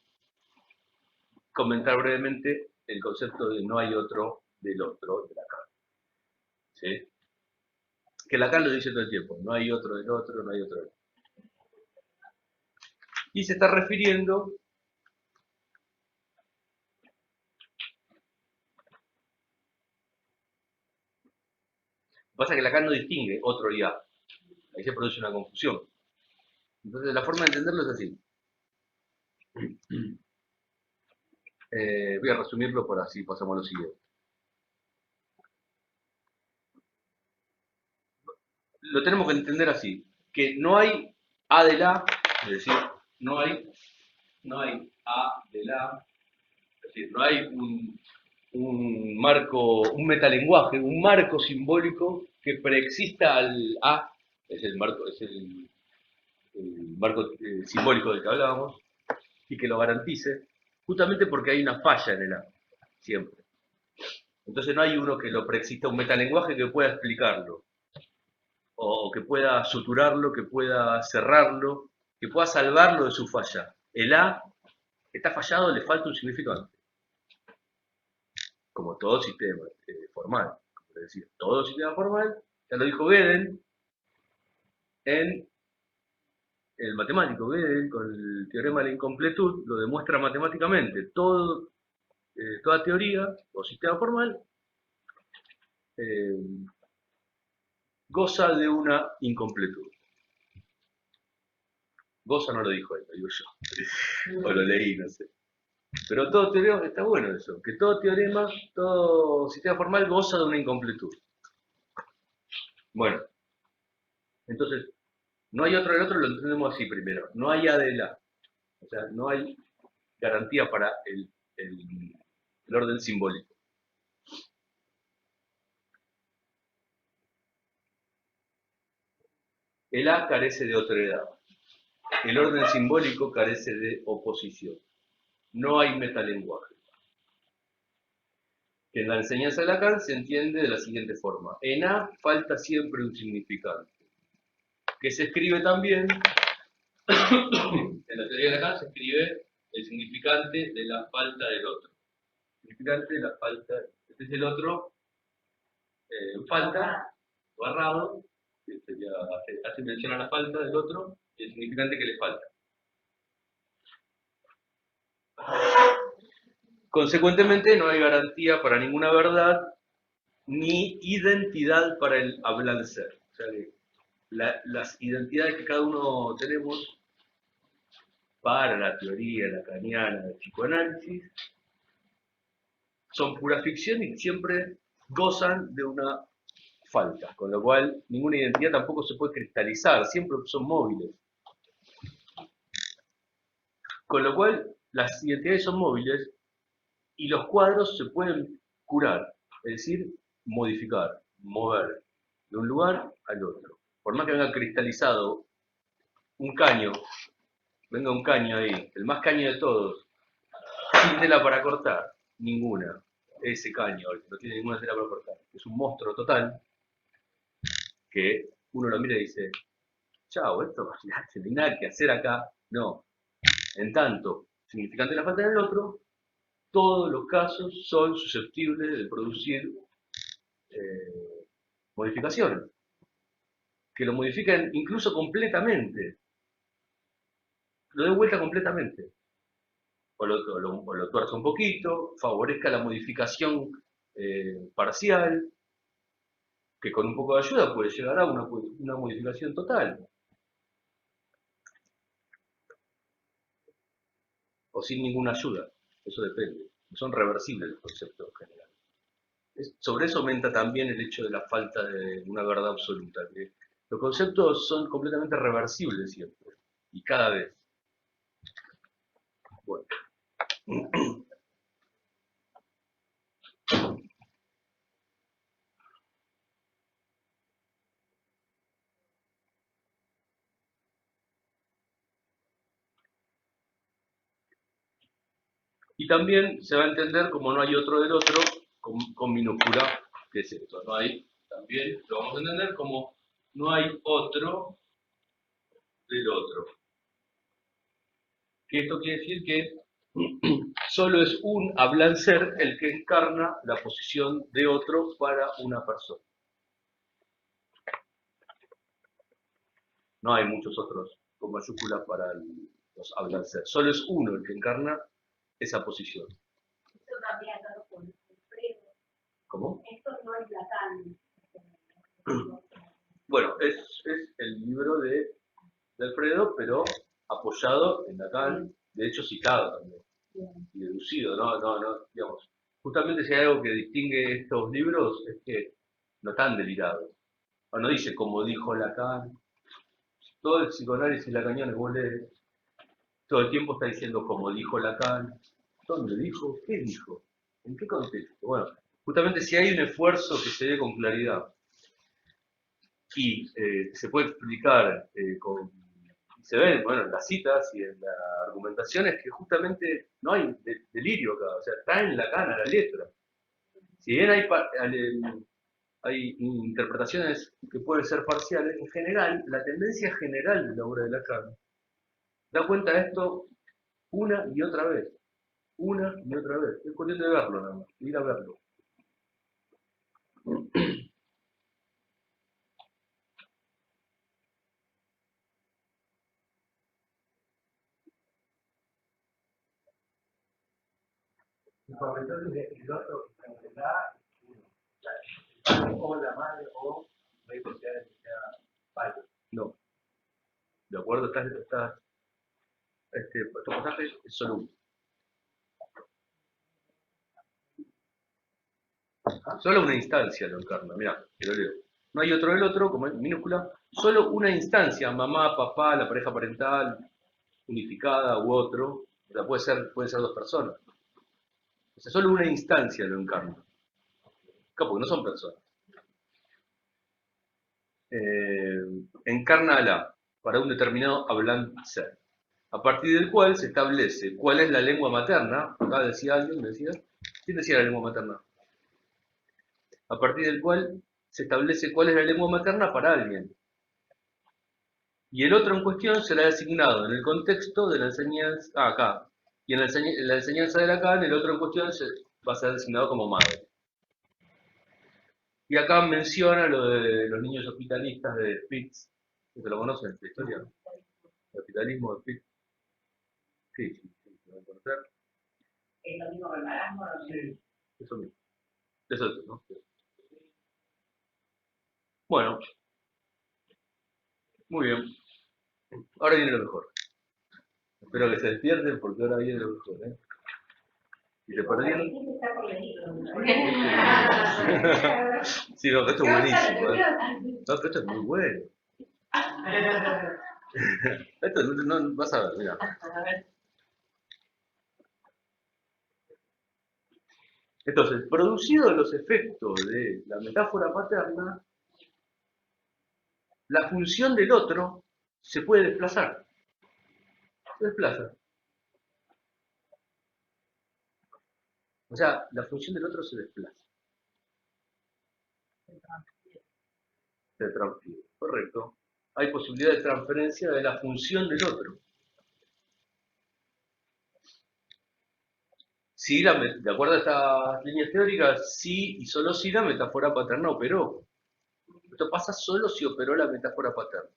comentar brevemente el concepto de no hay otro del otro de Lacan. ¿Sí? Que Lacan lo dice todo el tiempo, no hay otro del otro, no hay otro del otro. Y se está refiriendo pasa que Lacan no distingue otro y A. Ahí se produce una confusión. Entonces la forma de entenderlo es así. Voy a resumirlo por así pasamos a lo siguiente. Lo tenemos que entender así, que no hay A del A, es decir, no hay A del A, es decir, no hay un marco, un metalenguaje, un marco simbólico que preexista al A, es el marco simbólico del que hablábamos, y que lo garantice, justamente porque hay una falla en el A, siempre. Entonces no hay uno que lo preexista, un metalenguaje que pueda explicarlo, o que pueda suturarlo, que pueda cerrarlo, que pueda salvarlo de su falla. El A está fallado, le falta un significante. Como todo sistema formal, como decía, todo sistema formal, ya lo dijo Gödel en el matemático Gödel, con el teorema de la incompletud, lo demuestra matemáticamente. Toda teoría o sistema formal goza de una incompletud. Goza no lo dijo él, lo digo yo. O lo leí, no sé. Pero todo teorema, está bueno eso, que todo teorema, todo sistema formal goza de una incompletud. Bueno, entonces, no hay otro del otro, lo entendemos así primero. No hay A del A. O sea, no hay garantía para el orden simbólico. El A carece de otredad. El orden simbólico carece de oposición. No hay metalenguaje. Que en la enseñanza de Lacan se entiende de la siguiente forma. En A falta siempre un significante. Que se escribe también, en la teoría de Lacan se escribe el significante de la falta del otro. El significante de la falta, este es el otro, falta, barrado, que sería, hace mención a la falta del otro, y el significante que le falta. Consecuentemente, no hay garantía para ninguna verdad, ni identidad para el hablancer. O sea que las identidades que cada uno tenemos para la teoría lacaniana del psicoanálisis son pura ficción y siempre gozan de una falta, con lo cual ninguna identidad tampoco se puede cristalizar, siempre son móviles. Con lo cual las identidades son móviles y los cuadros se pueden curar, es decir, modificar, mover de un lugar al otro. Por más que venga cristalizado un caño, venga un caño ahí, el más caño de todos, sin tela para cortar, ninguna. Ese caño, el que no tiene ninguna tela para cortar, es un monstruo total, que uno lo mira y dice, chao, esto no hay nada que hacer acá. No. En tanto, significante la falta del otro, todos los casos son susceptibles de producir modificaciones, que lo modifican incluso completamente, lo den vuelta completamente, o lo tuerza un poquito, favorezca la modificación parcial, que con un poco de ayuda puede llegar a una modificación total. O sin ninguna ayuda, eso depende. Son reversibles los conceptos en general. Sobre eso aumenta también el hecho de la falta de una verdad absoluta, que los conceptos son completamente reversibles siempre, y cada vez. Bueno. Y también se va a entender como no hay otro del otro, con minúscula, que es esto. No hay, también lo vamos a entender como no hay otro del otro. Que esto quiere decir que solo es un hablancer el que encarna la posición de otro para una persona. No hay muchos otros con mayúsculas para los hablancer. Solo es uno el que encarna esa posición. Esto también acá con Alfredo. ¿Cómo? Esto no es Lacan. Bueno, es el libro de Alfredo, pero apoyado en Lacan, de hecho citado también, y deducido, no, digamos. Justamente si hay algo que distingue estos libros es que no están delirados. No dice como dijo Lacan. Todo el psicoanálisis lacaniano que vos lees, todo el tiempo está diciendo como dijo Lacan. ¿Dónde dijo? ¿Qué dijo? ¿En qué contexto? Bueno, justamente si hay un esfuerzo que se ve con claridad y se puede explicar se ven, bueno, en las citas y en la argumentación es que justamente no hay delirio acá, o sea, está en Lacan a la letra. Si bien hay interpretaciones que pueden ser parciales, en general, la tendencia general de la obra de Lacan da cuenta de esto una y otra vez. Una y otra vez. Es cuestión de verlo nada más, ir a verlo. Y sobre todo el otro que se da, o la madre, o no hay posibilidad de que sea padre. No. ¿De acuerdo? Este pasaje es solo uno. Solo una instancia lo encarna, mirá, te lo leo. No hay otro del otro, como en minúscula, solo una instancia, mamá, papá, la pareja parental, unificada u otro, o sea, pueden ser dos personas. O sea, solo una instancia lo encarna. Claro, porque no son personas. Encárnala para un determinado hablancer, a partir del cual se establece cuál es la lengua materna. Acá decía alguien, ¿quién decía la lengua materna? A partir del cual se establece cuál es la lengua materna para alguien. Y el otro en cuestión será designado en el contexto de la enseñanza, acá. Y en la enseñanza de Lacan, el otro en cuestión va a ser designado como madre. Y acá menciona lo de los niños hospitalistas de Spitz. ¿Ustedes lo conocen, esta historia? El hospitalismo de Spitz. Sí, lo van a conocer. ¿Es lo mismo que el marasmo? Sí, eso mismo. Eso, ¿no? Bueno, Muy bien. Ahora viene lo mejor. Espero que se despierten porque ahora viene lo mejor, ¿eh? Si se perdieron. Sí, no, esto es buenísimo, ¿eh? No, pero esto es muy bueno. Esto no vas a ver, mira. Entonces, producidos los efectos de la metáfora paterna, la función del otro se puede desplazar. Se desplaza. O sea, la función del otro se desplaza. Se transfiere. Correcto. Hay posibilidad de transferencia de la función del otro. Si de acuerdo a estas líneas teóricas, sí y solo si la metáfora paterna operó. Esto pasa solo si operó la metáfora paterna.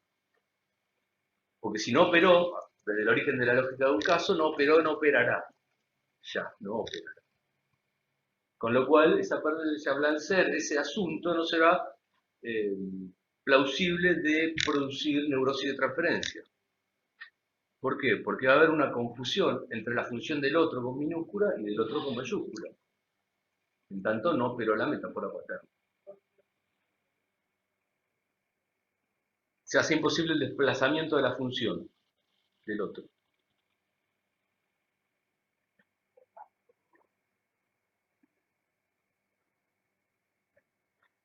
Porque si no operó, desde el origen de la lógica de un caso, no operó, no operará. Ya, no operará. Con lo cual, ese hablancer, ese asunto no será plausible de producir neurosis de transferencia. ¿Por qué? Porque va a haber una confusión entre la función del otro con minúscula y del otro con mayúscula. En tanto, no operó la metáfora paterna. Se hace imposible el desplazamiento de la función del otro.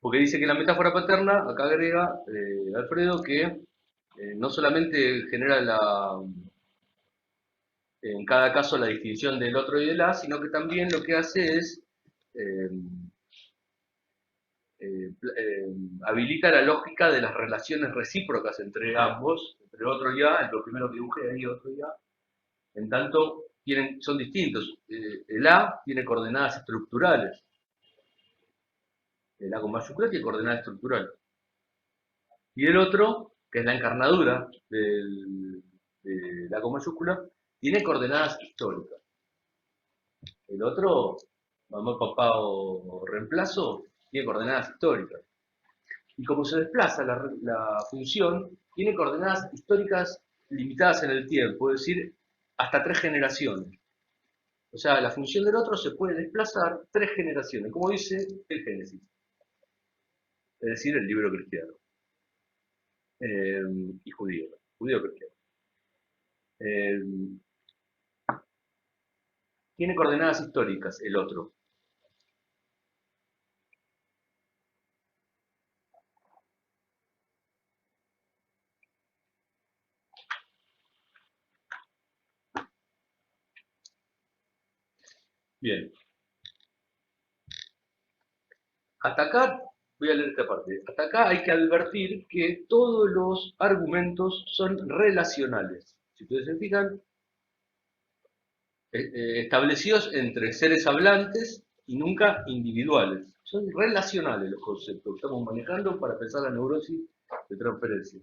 Porque dice que la metáfora paterna, acá agrega Alfredo, que no solamente genera en cada caso la distinción del otro y del A, sino que también lo que hace es eh, habilita la lógica de las relaciones recíprocas entre ambos, entre otro y A, lo primero que dibujé ahí, otro y A, en tanto son distintos. El A tiene coordenadas estructurales, el A con mayúscula tiene coordenadas estructurales. Y el otro, que es la encarnadura de la con mayúscula, tiene coordenadas históricas. El otro, mamá, papá o reemplazo, tiene coordenadas históricas. Y como se desplaza la función, tiene coordenadas históricas limitadas en el tiempo, es decir, hasta 3 generaciones. O sea, la función del otro se puede desplazar 3 generaciones, como dice el Génesis, es decir, el libro cristiano y judío cristiano. Tiene coordenadas históricas el otro. Bien. Hasta acá, voy a leer esta parte. Hasta acá hay que advertir que todos los argumentos son relacionales. Si ustedes se fijan, establecidos entre seres hablantes y nunca individuales. Son relacionales los conceptos que estamos manejando para pensar la neurosis de transferencia.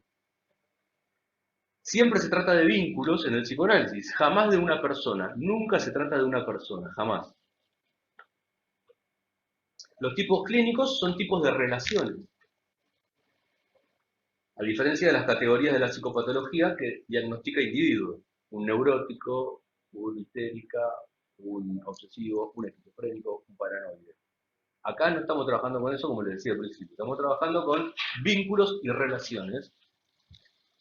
Siempre se trata de vínculos en el psicoanálisis, jamás de una persona. Nunca se trata de una persona, jamás. Los tipos clínicos son tipos de relaciones. A diferencia de las categorías de la psicopatología que diagnostica individuos. Un neurótico, una histérica, un obsesivo, un esquizofrénico, un paranoide. Acá no estamos trabajando con eso, como les decía al principio. Estamos trabajando con vínculos y relaciones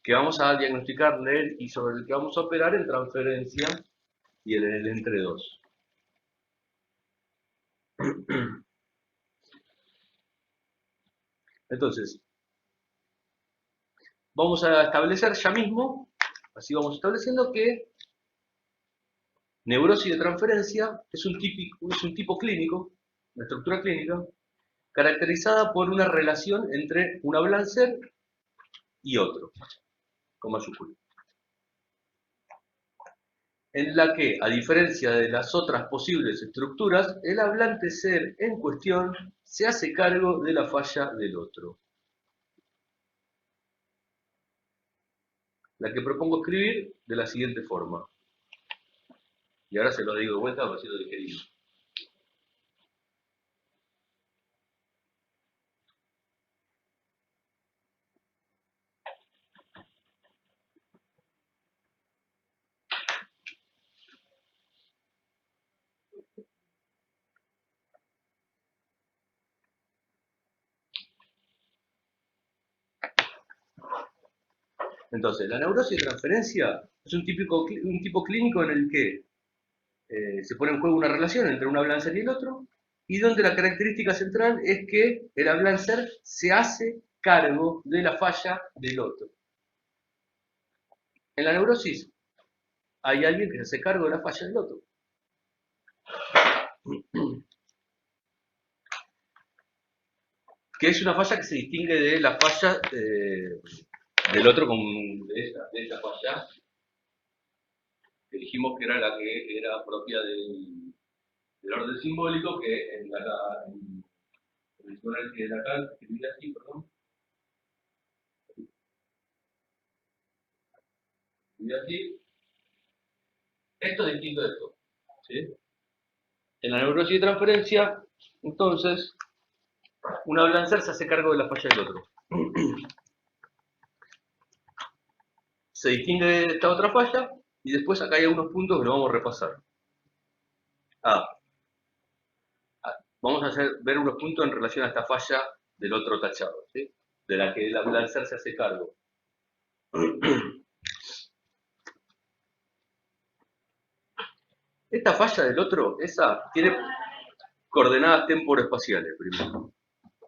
que vamos a diagnosticar, leer y sobre el que vamos a operar en transferencia y en el entre dos. Entonces, vamos a establecer ya mismo, así vamos estableciendo que neurosis de transferencia es un tipo clínico, una estructura clínica, caracterizada por una relación entre un hablancer y otro, con mayúscula. En la que, a diferencia de las otras posibles estructuras, el hablante ser en cuestión se hace cargo de la falla del otro. La que propongo escribir de la siguiente forma. Y ahora se lo digo de vuelta para decirlo digerido. Entonces, la neurosis de transferencia es un tipo clínico en el que se pone en juego una relación entre un hablancer y el otro, y donde la característica central es que el hablancer se hace cargo de la falla del otro. En la neurosis hay alguien que se hace cargo de la falla del otro. Que es una falla que se distingue de la falla del otro, de esta falla, que dijimos que era la que era propia del orden simbólico, que en el tonal que de acá, escribí así, perdón. Escribí así. Esto es distinto de esto. ¿Sí? En la neurosis de transferencia, entonces, un hablancer se hace cargo de la falla del otro. Se distingue de esta otra falla, y después acá hay algunos puntos que lo vamos a repasar. Vamos a ver unos puntos en relación a esta falla del otro tachado, ¿sí? De la que el hablancer se hace cargo. Esta falla del otro, esa, tiene coordenadas temporoespaciales, primero.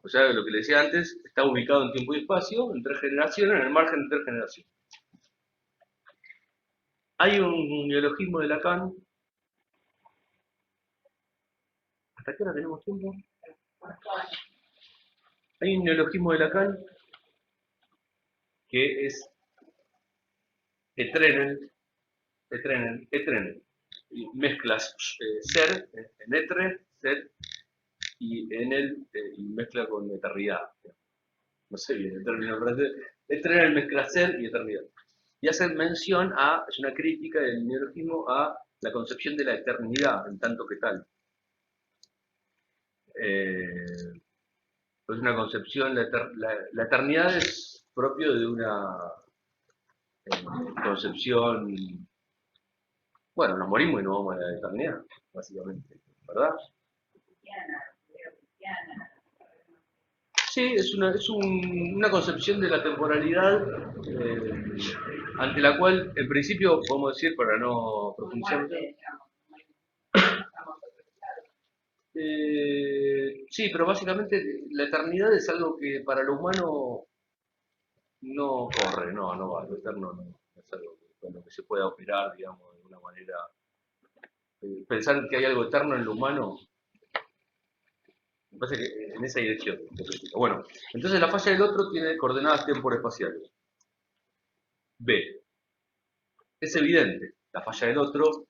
O sea, lo que le decía antes, está ubicado en tiempo y espacio, en 3 generaciones, en el margen de 3 generaciones. Hay un neologismo de Lacan. ¿Hasta qué hora tenemos tiempo? Hay un neologismo de Lacan que es etrenel, y mezclas ser, en etre, ser, y en él, y mezcla con eternidad. No sé bien el término francés. Etrenel mezcla ser y eternidad. Y hace mención a, es una crítica del neologismo a la concepción de la eternidad en tanto que tal. Es una concepción, la eternidad es propio de una concepción, bueno, nos morimos y nos vamos a la eternidad, básicamente, ¿verdad? Sí, es una concepción de la temporalidad ante la cual, en principio, podemos decir, para no profundizar, sí, pero básicamente la eternidad es algo que para lo humano no corre, no va, lo eterno no es algo con lo que se pueda operar, digamos, de alguna manera. Pensar que hay algo eterno en lo humano, me parece que en esa dirección. Bueno, entonces la falla del otro tiene coordenadas temporoespaciales. B. Es evidente, la falla del otro,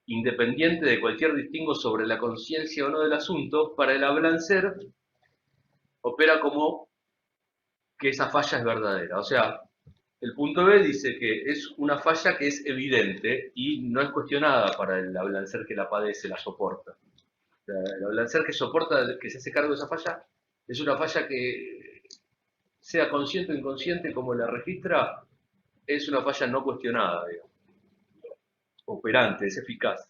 independiente de cualquier distingo sobre la conciencia o no del asunto, para el hablancer opera como que esa falla es verdadera. O sea, el punto B dice que es una falla que es evidente y no es cuestionada para el hablancer que la padece, la soporta. O sea, el hablancer que soporta, que se hace cargo de esa falla, es una falla que, sea consciente o inconsciente como la registra, es una falla no cuestionada, digamos. Operante, es eficaz.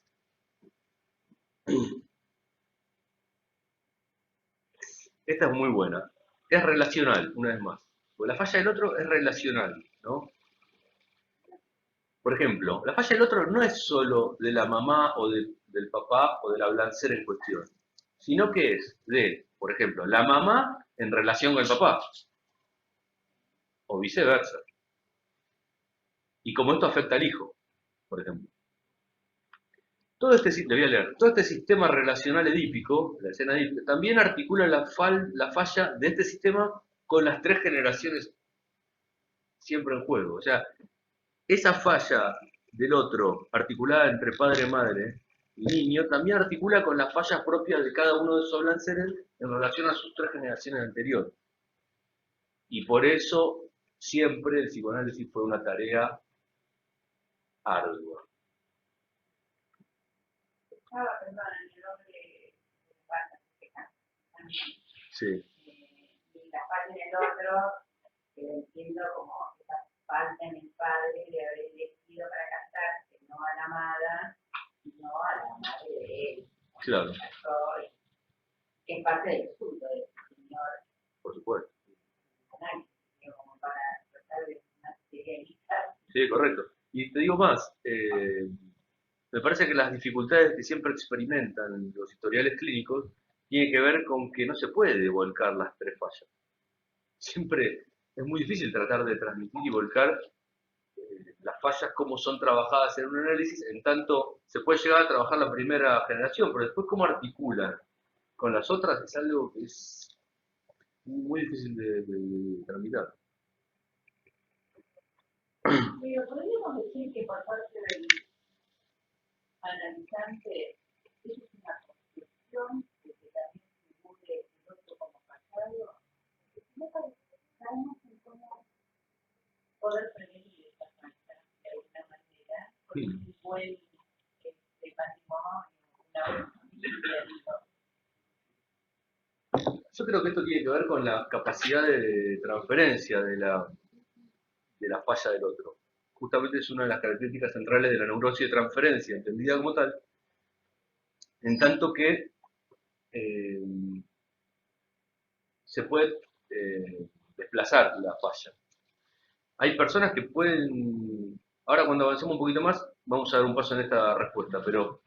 Esta es muy buena. Es relacional, una vez más. Porque la falla del otro es relacional, ¿no? Por ejemplo, la falla del otro no es solo de la mamá o del papá o del hablancer en cuestión, sino que es de, por ejemplo, la mamá en relación con el papá, o viceversa. Y como esto afecta al hijo, por ejemplo. Le voy a leer. Todo este sistema relacional edípico, la escena edípica, también articula la falla de este sistema con las 3 generaciones siempre en juego. O sea, esa falla del otro, articulada entre padre, madre y niño, también articula con las fallas propias de cada uno de esos hablanceres en relación a sus 3 generaciones anteriores. Y por eso siempre el psicoanálisis fue una tarea ardua. Estaba pensando en el nombre de Pata, Sí. y la parte en el otro, que lo entiendo como esa falta en el padre de haber elegido para casarse, no a la amada, sino a la madre de él. Claro. Que es parte del asunto del señor. Por supuesto. Como para Sí, correcto. Y te digo más, me parece que las dificultades que siempre experimentan los historiales clínicos tienen que ver con que no se puede volcar las tres fallas. Siempre es muy difícil tratar de transmitir y volcar las fallas como son trabajadas en un análisis, en tanto se puede llegar a trabajar la primera generación, pero después cómo articulan con las otras es algo que es muy difícil de tramitar. Pero podríamos decir que por parte del analizante, eso es una construcción de que también figure el otro como pasado. No pensamos en cómo poder prevenir esta falta de alguna manera, con un buen patrimonio, una buena. Yo creo que esto tiene que ver con la capacidad de transferencia de la falla del otro. Justamente es una de las características centrales de la neurosis de transferencia, entendida como tal, en tanto que se puede desplazar la falla. Hay personas que pueden, ahora cuando avancemos un poquito más, vamos a dar un paso en esta respuesta, pero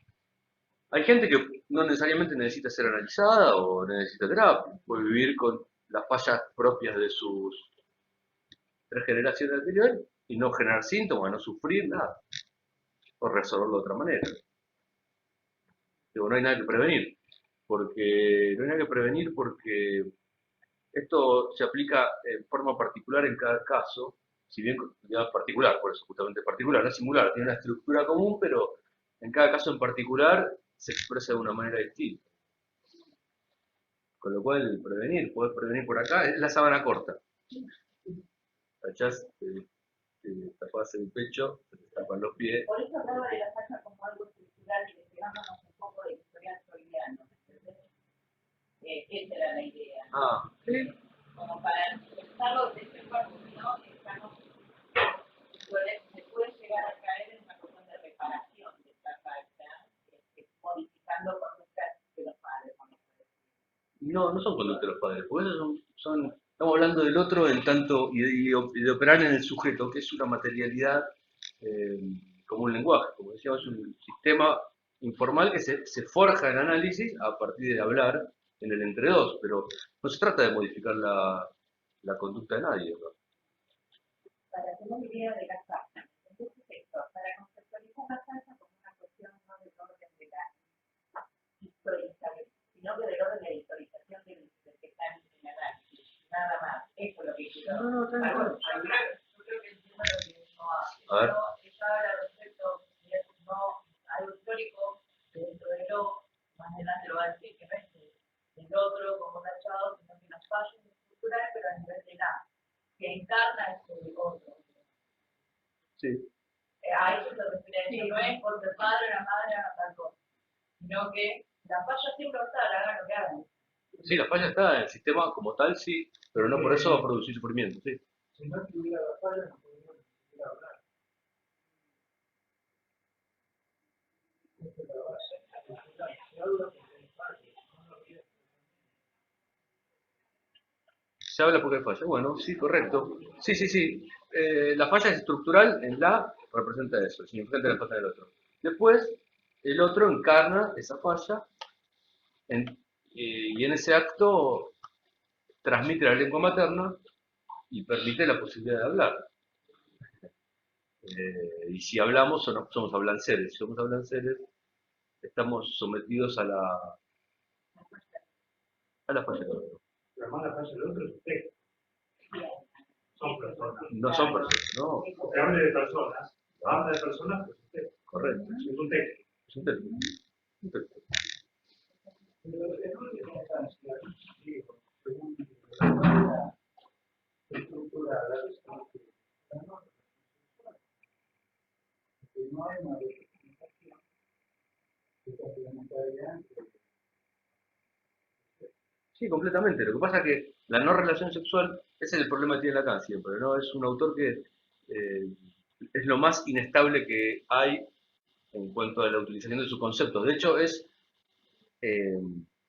hay gente que no necesariamente necesita ser analizada o necesita terapia, puede vivir con las fallas propias de sus 3 generaciones anteriores y no generar síntomas, no sufrir nada, o resolverlo de otra manera. Digo, no hay nada que prevenir, porque esto se aplica en forma particular en cada caso, si bien es particular, por eso justamente particular, no es singular, tiene una estructura común, pero en cada caso en particular se expresa de una manera distinta. Con lo cual, poder prevenir por acá, es la sábana corta. ¿Cachás? Te tapas el pecho, te tapan los pies. Por eso hablaba de la falla como algo estructural y despegándonos un poco del historial freudiano, ¿entendés? Esa era la idea. Ah, sí. Como para pensarlo de ese forma, ¿no? Se puede llegar a caer en una cuestión de reparación de esta falla, modificando conductas de los padres. No, no son conductas de los padres, porque esos estamos hablando del otro en tanto y de operar en el sujeto, que es una materialidad como un lenguaje, como decíamos, es un sistema informal que se forja en análisis a partir de hablar en el entre dos, pero no se trata de modificar la conducta de nadie, ¿no? Para tener una idea de las fallas, entonces esto, para conceptualizar la falla como una cuestión no del orden de la historización, sino que del orden de la historización del que está en el análisis, nada más, eso es lo que quiero. Yo creo que entiendo lo que uno hace. A ver. Ella habla respecto de algo histórico, que dentro de lo, más adelante lo va a decir, que no es del otro como tachado, sino que las fallas estructurales, pero a nivel de la que encarna ese otro. Sí. A eso se refiere, sí, no es porque el padre o la madre haga tal cosa, sino que la falla siempre va a estar, hagan lo que hagan. Sí, la falla está en el sistema como tal, sí, pero no por eso va a producir sufrimiento, sí. Si no tuviera la falla, no podríamos ni siquiera hablar. Esta es la base. Se habla porque hay fallas, no lo quiere. Se habla porque hay falla. Bueno, sí, correcto. Sí. La falla es estructural en la representa eso, significante de la falla del otro. Después, el otro encarna esa falla y en ese acto transmite la lengua materna y permite la posibilidad de hablar. Y si hablamos, somos hablanceres. Si somos hablanceres, estamos sometidos a la falla del otro. La mala falla del otro es usted. Son personas. No son personas, no. Porque hable de personas. Habla de personas, pues usted. Correcto. Es un texto. Es un texto. Un texto. Pero en última instancia, digo, según la estructura de la distancia, no hay una representación que está complementaria. Sí, completamente. Lo que pasa es que la no relación sexual, ese es el problema que tiene Lacan siempre, ¿no? Es un autor que es lo más inestable que hay en cuanto a la utilización de sus conceptos. De hecho, es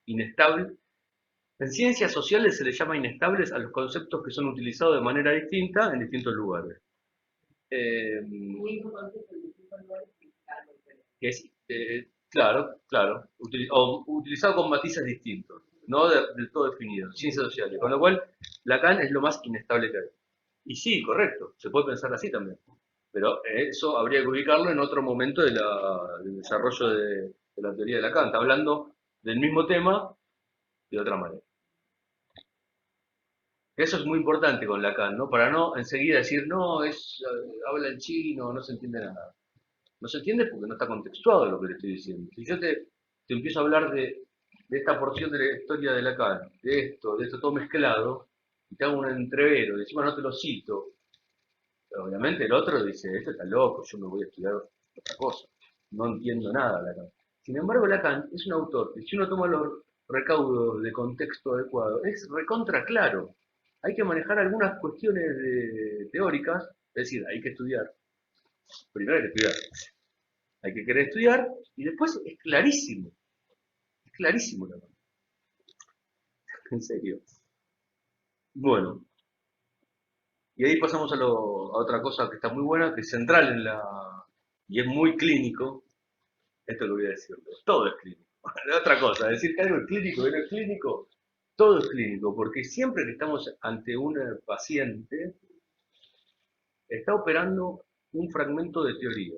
inestable. En ciencias sociales se le llama inestables a los conceptos que son utilizados de manera distinta en distintos lugares. que es, claro, claro, utilizado con matices distintos, no del todo definido, ciencias sociales, con lo cual Lacan es lo más inestable que hay. Y sí, correcto, se puede pensar así también, pero eso habría que ubicarlo en otro momento del desarrollo de la teoría de Lacan, está hablando del mismo tema de otra manera. Eso es muy importante con Lacan, ¿no? Para no enseguida decir, no, habla en chino, no se entiende nada. No se entiende porque no está contextuado lo que le estoy diciendo. Si yo te empiezo a hablar de esta porción de la historia de Lacan, de esto todo mezclado, y te hago un entrevero, y encima no te lo cito, pero obviamente el otro dice, esto está loco, yo me voy a estudiar otra cosa. No entiendo nada Lacan. Sin embargo, Lacan es un autor que si uno toma los recaudos de contexto adecuado, es recontra claro. Hay que manejar algunas cuestiones teóricas, es decir, hay que estudiar. Primero hay que estudiar. Hay que querer estudiar y después es clarísimo. Es clarísimo Lacan. En serio. Bueno. Y ahí pasamos a otra cosa que está muy buena, que es central y es muy clínico. Esto lo voy a decir. Todo es clínico. Otra cosa, decir que algo es clínico y no es clínico, todo es clínico, porque siempre que estamos ante un paciente, está operando un fragmento de teoría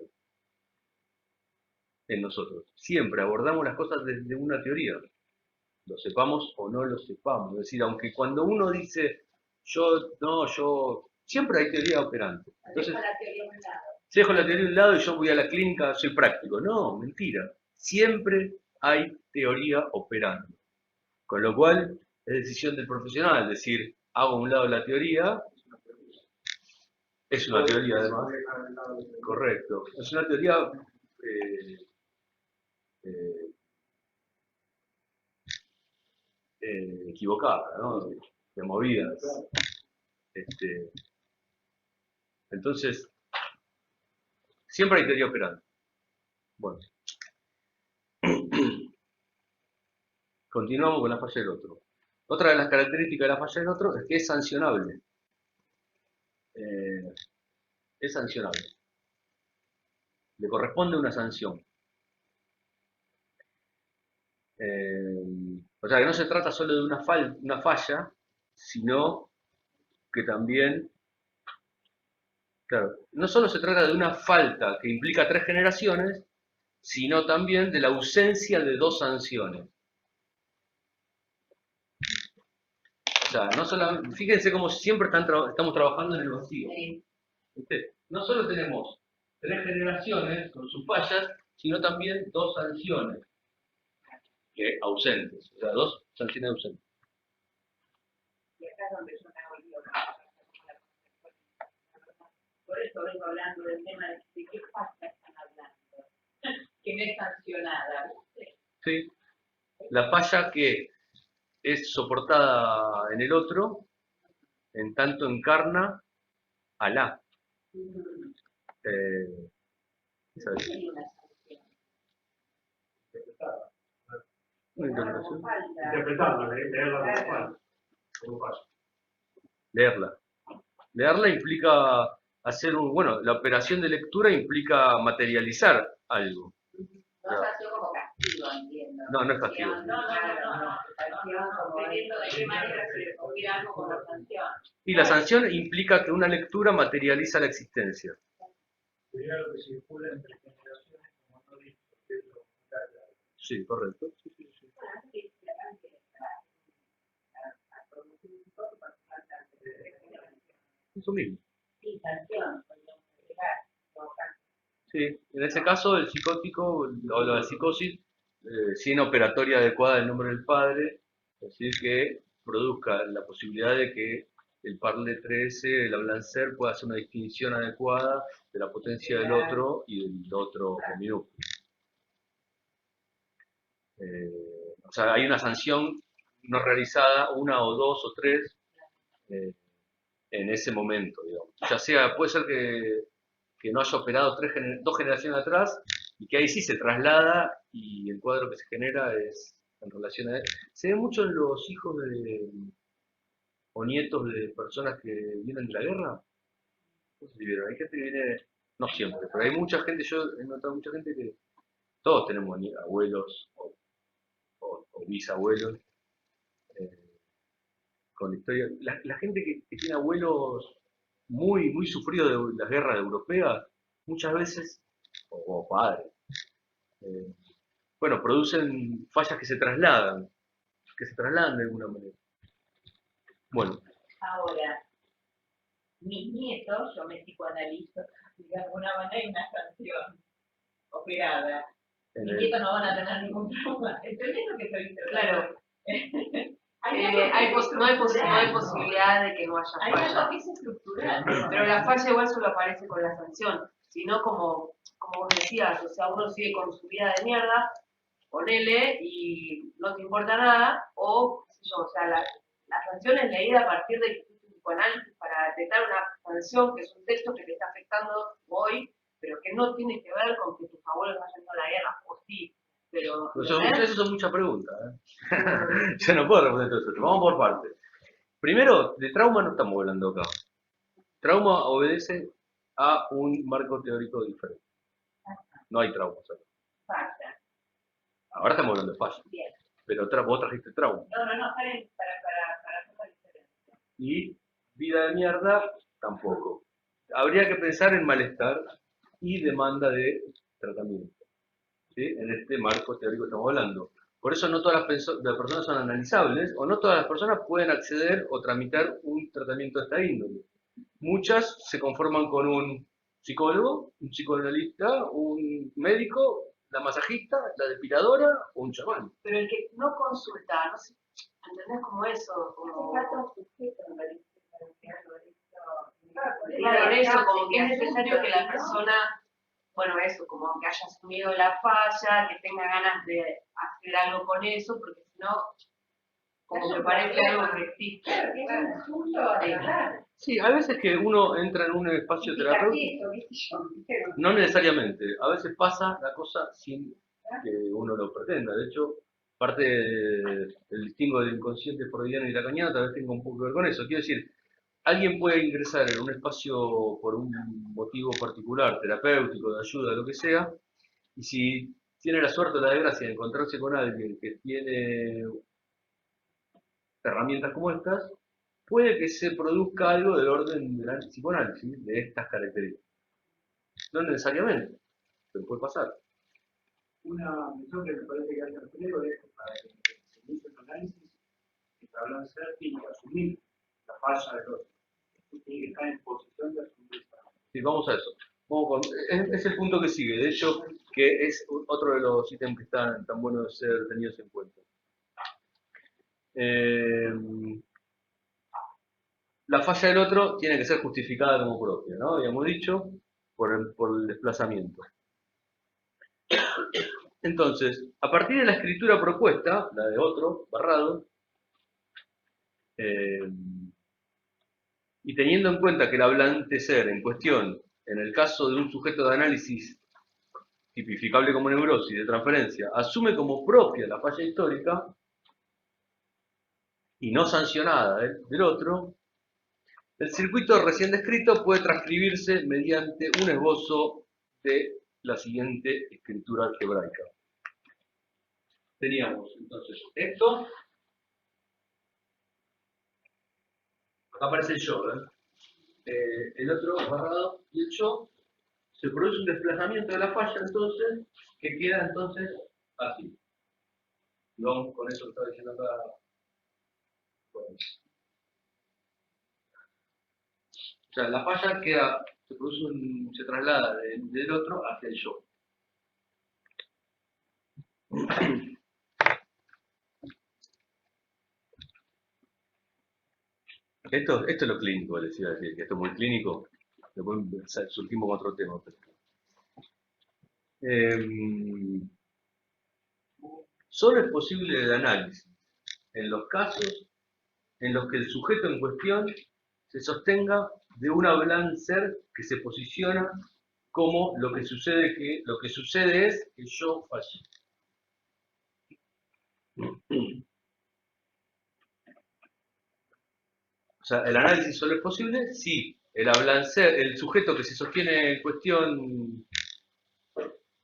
en nosotros. Siempre abordamos las cosas desde una teoría, lo sepamos o no lo sepamos. Es decir, aunque cuando uno dice, siempre hay teoría operante. Entonces, si dejo la teoría a un lado y yo voy a la clínica, soy práctico. No, mentira. Siempre hay teoría operando. Con lo cual, es decisión del profesional, decir, hago a un lado la teoría, es una teoría además, correcto, es una teoría equivocada, ¿no? De movidas. Entonces, siempre hay teoría operando. Bueno. Continuamos con la falla del otro. Otra de las características de la falla del otro es que es sancionable. Es sancionable. Le corresponde una sanción. O sea, que no se trata solo de una falla, sino que también, claro, no solo se trata de una falta que implica 3 generaciones, sino también de la ausencia de 2 sanciones. O sea, no solo, fíjense cómo siempre estamos trabajando en el vacío. No solo tenemos 3 generaciones con sus fallas, sino también 2 sanciones ausentes. O sea, 2 sanciones ausentes. Y acá es donde yo me hago el lío. Por eso vengo hablando del tema de qué falla están hablando. Que no es sancionada. Sí. La falla que es soportada en el otro, en tanto encarna a la. ¿Sabes? Interpretarla, leerla como falla. Leerla. Leerla implica hacer la operación de lectura implica materializar algo. No es sanción como castigo, entiendo. No, no es castigo. No. Sanción como dependiendo de qué manera se le ponga algo como sanción. Y la sanción implica que una lectura materializa la existencia. Sería lo que circula entre generaciones, como no dice, que es lo fundamental. Sí, correcto. Eso mismo. Sí, sanción, podríamos agregar. Sí, en ese caso el psicótico o la psicosis, sin operatoria adecuada del nombre del padre, es decir, que produzca la posibilidad de que el parler 13, el hablancer, pueda hacer una distinción adecuada de la potencia del otro y del otro con minúsculo. O sea, hay una sanción no realizada, 1 o 2 o 3, en ese momento, digamos. Ya sea, puede ser que no haya operado 2 generaciones atrás y que ahí sí se traslada y el cuadro que se genera es en relación a él. Se ve mucho en los hijos o nietos de personas que vienen de la guerra. No sé si vieron, hay gente que viene, no siempre, pero hay mucha gente, yo he notado mucha gente que todos tenemos abuelos o bisabuelos eh, con historia. La gente que tiene abuelos muy sufridos de las guerras europeas, muchas veces, o padres, eh, bueno, producen fallas que se trasladan de alguna manera. Bueno, Ahora, mis nietos, yo me psicoanalizo de alguna manera en una canción operada. en Mis el- nietos no van a tener ningún trauma. Entendiendo que soy Claro. no hay posibilidad de que no haya Hay algo falla. que es estructural. Pero la falla igual solo aparece con la sanción, sino como vos decías, o sea, uno sigue con su vida de mierda, ponele y no te importa nada, o qué sé yo, o sea, la sanción es leída a partir de que hiciste un psicoanálisis para detectar una sanción que es un texto que te está afectando hoy, pero que no tiene que ver con que tus abuelos vayan a la guerra, o sí, pero... Eso son muchas preguntas. Yo no puedo responder todo eso. Vamos por partes. Primero, de trauma no estamos hablando acá. Trauma obedece a un marco teórico diferente. No hay trauma. Falta. Ahora estamos hablando de falla. Bien. Pero vos trajiste trauma. No, está bien, para hacer la diferencia. Y vida de mierda, tampoco. Habría que pensar en malestar y demanda de tratamiento. ¿Sí? En este marco teórico que estamos hablando. Por eso no todas las personas son analizables o no todas las personas pueden acceder o tramitar un tratamiento de esta índole. Muchas se conforman con un psicólogo, un psicoanalista, un médico, la masajista, la depiladora o un chamán. Pero el que no consulta, no sé, ¿entendés como eso? Como... Claro, eso, como que es necesario que la persona, bueno, eso, como que haya asumido la falla, que tenga ganas de hacer algo con eso, porque si no, como me parece algo que existe. Sí, a veces que uno entra en un espacio terapéutico, no necesariamente, a veces pasa la cosa sin que uno lo pretenda. De hecho, parte del distingo del inconsciente freudiano y lacaniano tal vez tenga un poco que ver con eso. Quiero decir, alguien puede ingresar en un espacio por un motivo particular, terapéutico, de ayuda, lo que sea, y si tiene la suerte o la desgracia de encontrarse con alguien que tiene herramientas como estas, puede que se produzca algo del orden del psicoanálisis de estas características. No necesariamente, pero puede pasar. Una mención que me parece que hace Alfredo es que para que se inicie el análisis, que te hablan de ser, tiene que asumir la falla del otro. Tiene que estar en posición de asumir esa. Sí, vamos a eso. Es el punto que sigue, de hecho, que es otro de los ítems que están tan buenos de ser tenidos en cuenta. La falla del otro tiene que ser justificada como propia, ¿no? Habíamos dicho, por el desplazamiento. Entonces, a partir de la escritura propuesta, la de otro, Barrado, y teniendo en cuenta que el hablante ser en cuestión, en el caso de un sujeto de análisis tipificable como neurosis de transferencia, asume como propia la falla histórica y no sancionada del otro, el circuito recién descrito puede transcribirse mediante un esbozo de la siguiente escritura algebraica. Teníamos entonces esto, acá aparece el yo, el otro Barrado y el yo, se produce un desplazamiento de la falla entonces, que queda entonces así. Y vamos con eso que estaba diciendo acá. Bueno. O sea, la falla queda, se traslada del otro hacia el yo. Esto es lo clínico, les iba a decir, que esto es muy clínico. Después surgimos con otro tema. Solo es posible el análisis en los casos en los que el sujeto en cuestión se sostenga de un hablancer que se posiciona como lo que sucede es que yo fallé. O sea, el análisis solo es posible si El hablancer, el sujeto que se sostiene en cuestión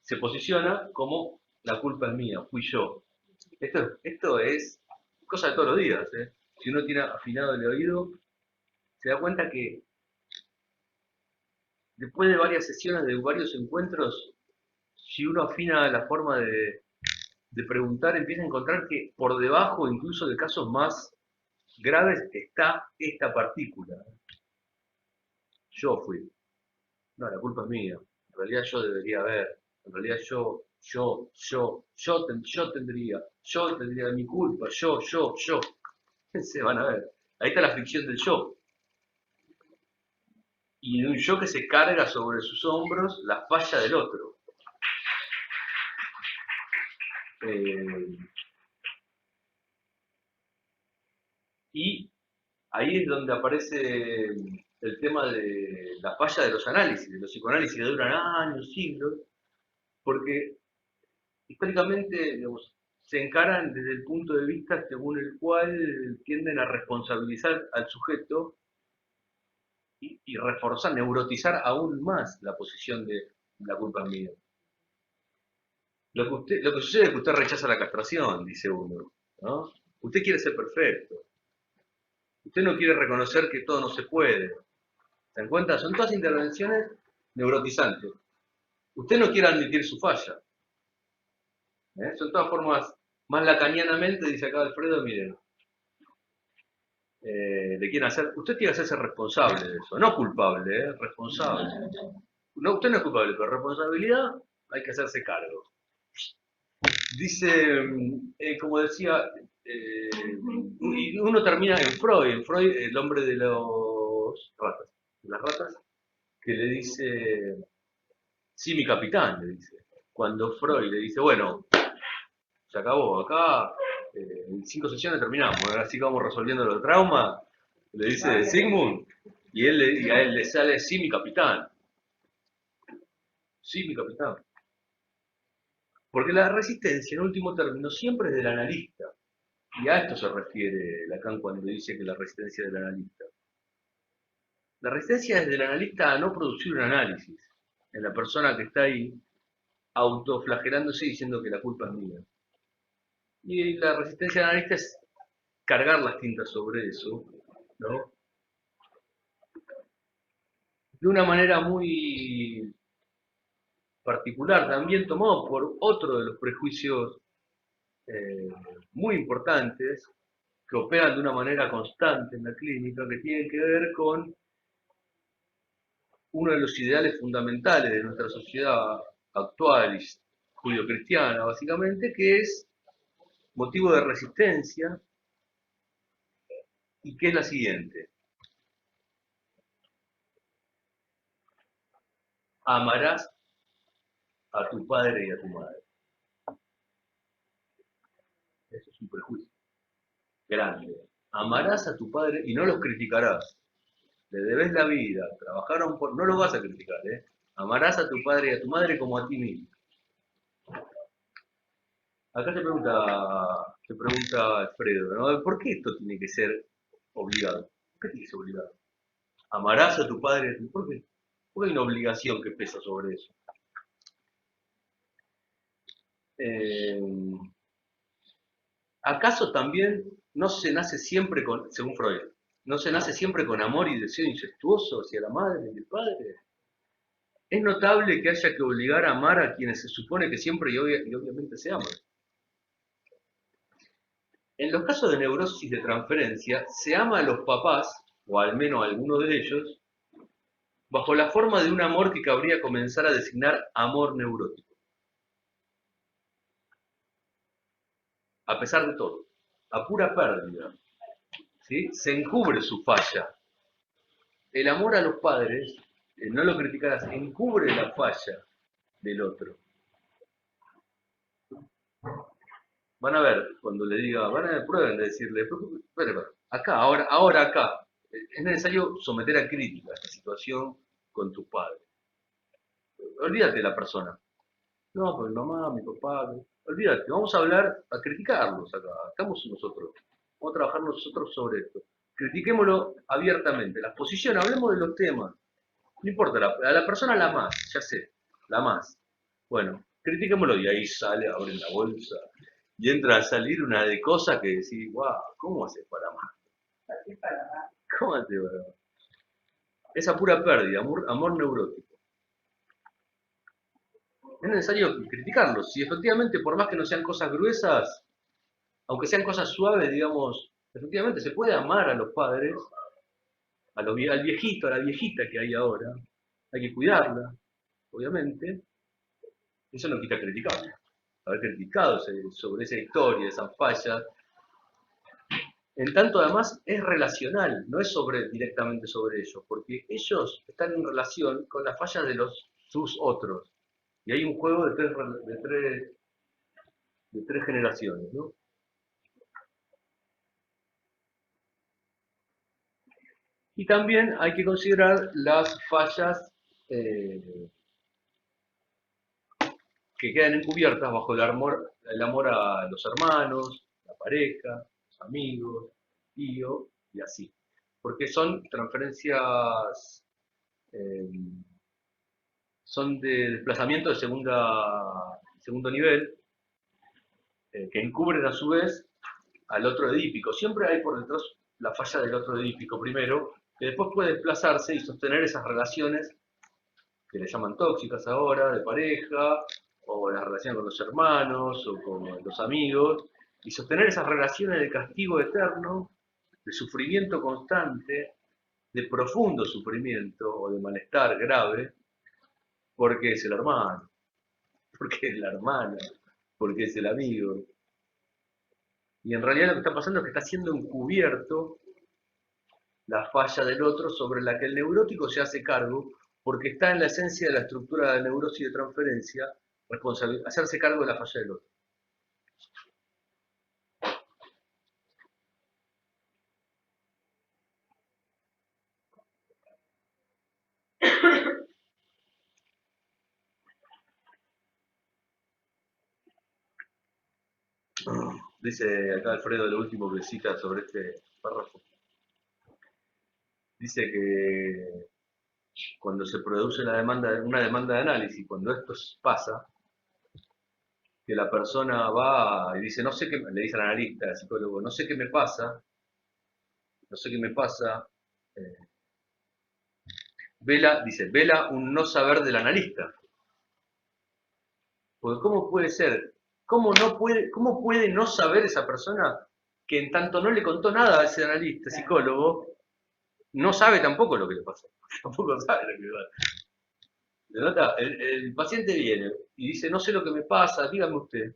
se posiciona como la culpa es mía, fui yo. Esto es cosa de todos los días. Si uno tiene afinado el oído, se da cuenta que después de varias sesiones, de varios encuentros, si uno afina la forma de preguntar, empieza a encontrar que por debajo, incluso de casos más graves, está esta partícula. Yo fui. No, la culpa es mía. En realidad yo debería haber. En realidad yo tendría mi culpa, yo. Se van a ver. Ahí está la fricción del yo. Y de un yo que se carga sobre sus hombros la falla del otro. Y ahí es donde aparece el tema de la falla de los análisis, de los psicoanálisis que duran años, siglos, porque históricamente, digamos, se encaran desde el punto de vista según el cual tienden a responsabilizar al sujeto y reforzar, neurotizar aún más la posición de la culpa mía. Lo que sucede es que usted rechaza la castración, dice uno, ¿no? Usted quiere ser perfecto. Usted no quiere reconocer que todo no se puede. ¿Se dan cuenta? Son todas intervenciones neurotizantes. Usted no quiere admitir su falla. Son todas formas, más lacanianamente, dice acá Alfredo, miren, le quieren hacer, usted tiene que hacerse responsable de eso, no culpable, responsable. No, usted no es culpable, pero responsabilidad hay que hacerse cargo. Dice, como decía, y uno termina en Freud, el hombre de las ratas, que le dice, sí, mi capitán, le dice. Cuando Freud le dice, bueno, se acabó, acá en 5 sesiones terminamos, ahora sí que vamos resolviendo los traumas, le dice Sigmund, y a él le sale, sí, mi capitán. Sí, mi capitán. Porque la resistencia, en último término, siempre es del analista. Y a esto se refiere Lacan cuando dice que la resistencia es del analista. La resistencia es del analista a no producir un análisis en la persona que está ahí autoflagelándose y diciendo que la culpa es mía. Y la resistencia del analista es cargar las tintas sobre eso, ¿no? De una manera muy particular, también tomado por otro de los prejuicios muy importantes que operan de una manera constante en la clínica, que tienen que ver con uno de los ideales fundamentales de nuestra sociedad actual, judio-cristiana básicamente, que es motivo de resistencia y que es la siguiente: amarás a tu padre y a tu madre. Eso es un prejuicio grande. Amarás a tu padre y no los criticarás. Le debes la vida, trabajaron por... No los vas a criticar, ¿eh? Amarás a tu padre y a tu madre como a ti mismo. Acá se pregunta Alfredo, ¿no? ¿Por qué esto tiene que ser obligado? ¿Por qué tiene que ser obligado? Amarás a tu padre y a tu madre. ¿Por qué? ¿Por qué hay una obligación que pesa sobre eso? ¿Acaso también no se nace siempre con, según Freud, no se nace siempre con amor y deseo incestuoso hacia la madre y el padre? Es notable que haya que obligar a amar a quienes se supone que siempre y obviamente se aman. En los casos de neurosis de transferencia, se ama a los papás, o al menos a alguno de ellos, bajo la forma de un amor que cabría comenzar a designar amor neurótico. A pesar de todo, a pura pérdida, ¿sí? Se encubre su falla. El amor a los padres, no lo criticarás, encubre la falla del otro. Van a ver, cuando le diga, prueben de decirle, acá, ahora acá, es necesario someter a crítica esta situación con tus padres. Olvídate de la persona. No, pero mi mamá, mi papá, olvídate, vamos a hablar, a criticarlos acá, estamos nosotros, vamos a trabajar nosotros sobre esto. critiquémoslo abiertamente. Las posiciones, hablemos de los temas. No importa, a la persona la más, ya sé, la más. Bueno, critiquémoslo y ahí sale, abren la bolsa y entra a salir una de cosas que decís, wow, ¿cómo haces para más? ¿Cómo haces para más? Esa pura pérdida, amor neurótico. Es necesario criticarlo. Si efectivamente, por más que no sean cosas gruesas, aunque sean cosas suaves, digamos, efectivamente se puede amar a los padres, al viejito, a la viejita que hay ahora. Hay que cuidarla, obviamente. Eso no quita criticarlo. Haber criticado sobre esa historia, esas fallas. En tanto, además, es relacional, no es directamente sobre ellos, porque ellos están en relación con las fallas de sus otros. Y hay un juego de tres generaciones, ¿no? Y también hay que considerar las fallas que quedan encubiertas bajo el amor a los hermanos, la pareja, los amigos, tío y así. Porque son transferencias, son de desplazamiento de segundo nivel, que encubren a su vez al otro edípico. Siempre hay por detrás la falla del otro edípico primero, que después puede desplazarse y sostener esas relaciones que le llaman tóxicas ahora, de pareja, o la relación con los hermanos, o con los amigos, y sostener esas relaciones de castigo eterno, de sufrimiento constante, de profundo sufrimiento o de malestar grave, porque es el hermano, porque es la hermana, porque es el amigo. Y en realidad lo que está pasando es que está siendo encubierto la falla del otro sobre la que el neurótico se hace cargo, porque está en la esencia de la estructura de neurosis de transferencia, hacerse cargo de la falla del otro. Dice acá Alfredo lo último que cita sobre este párrafo. Dice que cuando se produce una demanda de análisis, cuando esto pasa, que la persona va y dice, no sé qué, le dice al analista, al psicólogo, no sé qué me pasa, vela un no saber del analista. Porque ¿cómo puede ser? ¿Cómo puede no saber esa persona que en tanto no le contó nada a ese analista, psicólogo, no sabe tampoco lo que le pasa? Tampoco sabe lo que le pasa. ¿Le nota? El paciente viene y dice, no sé lo que me pasa, dígame usted.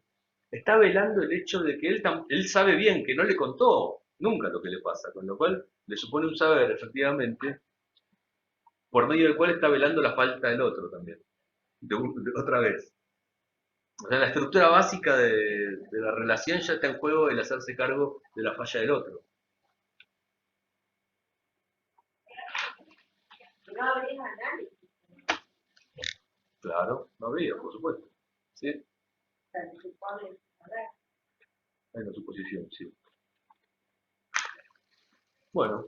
Está velando el hecho de que él sabe bien que no le contó nunca lo que le pasa, con lo cual le supone un saber, efectivamente, por medio del cual está velando la falta del otro también, otra vez. O sea, la estructura básica de la relación ya está en juego el hacerse cargo de la falla del otro. No habría análisis. Claro, no habría, por supuesto. ¿Sí? Se supone, a ver. Hay una suposición, sí. Bueno,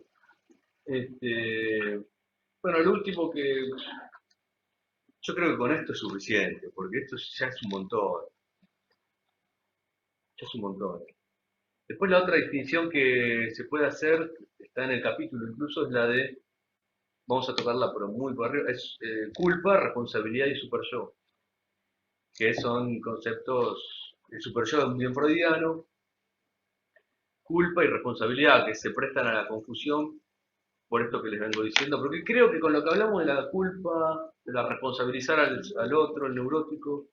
bueno, lo último que yo creo que con esto es suficiente, porque esto ya es un montón. Ya es un montón. Después la otra distinción que se puede hacer, está en el capítulo incluso, es la de, vamos a tocarla pero muy por arriba, es culpa, responsabilidad y superyo, que son conceptos, el superyo es bien freudiano, culpa y responsabilidad que se prestan a la confusión por esto que les vengo diciendo, porque creo que con lo que hablamos de la culpa, de la responsabilizar al otro, el neurótico,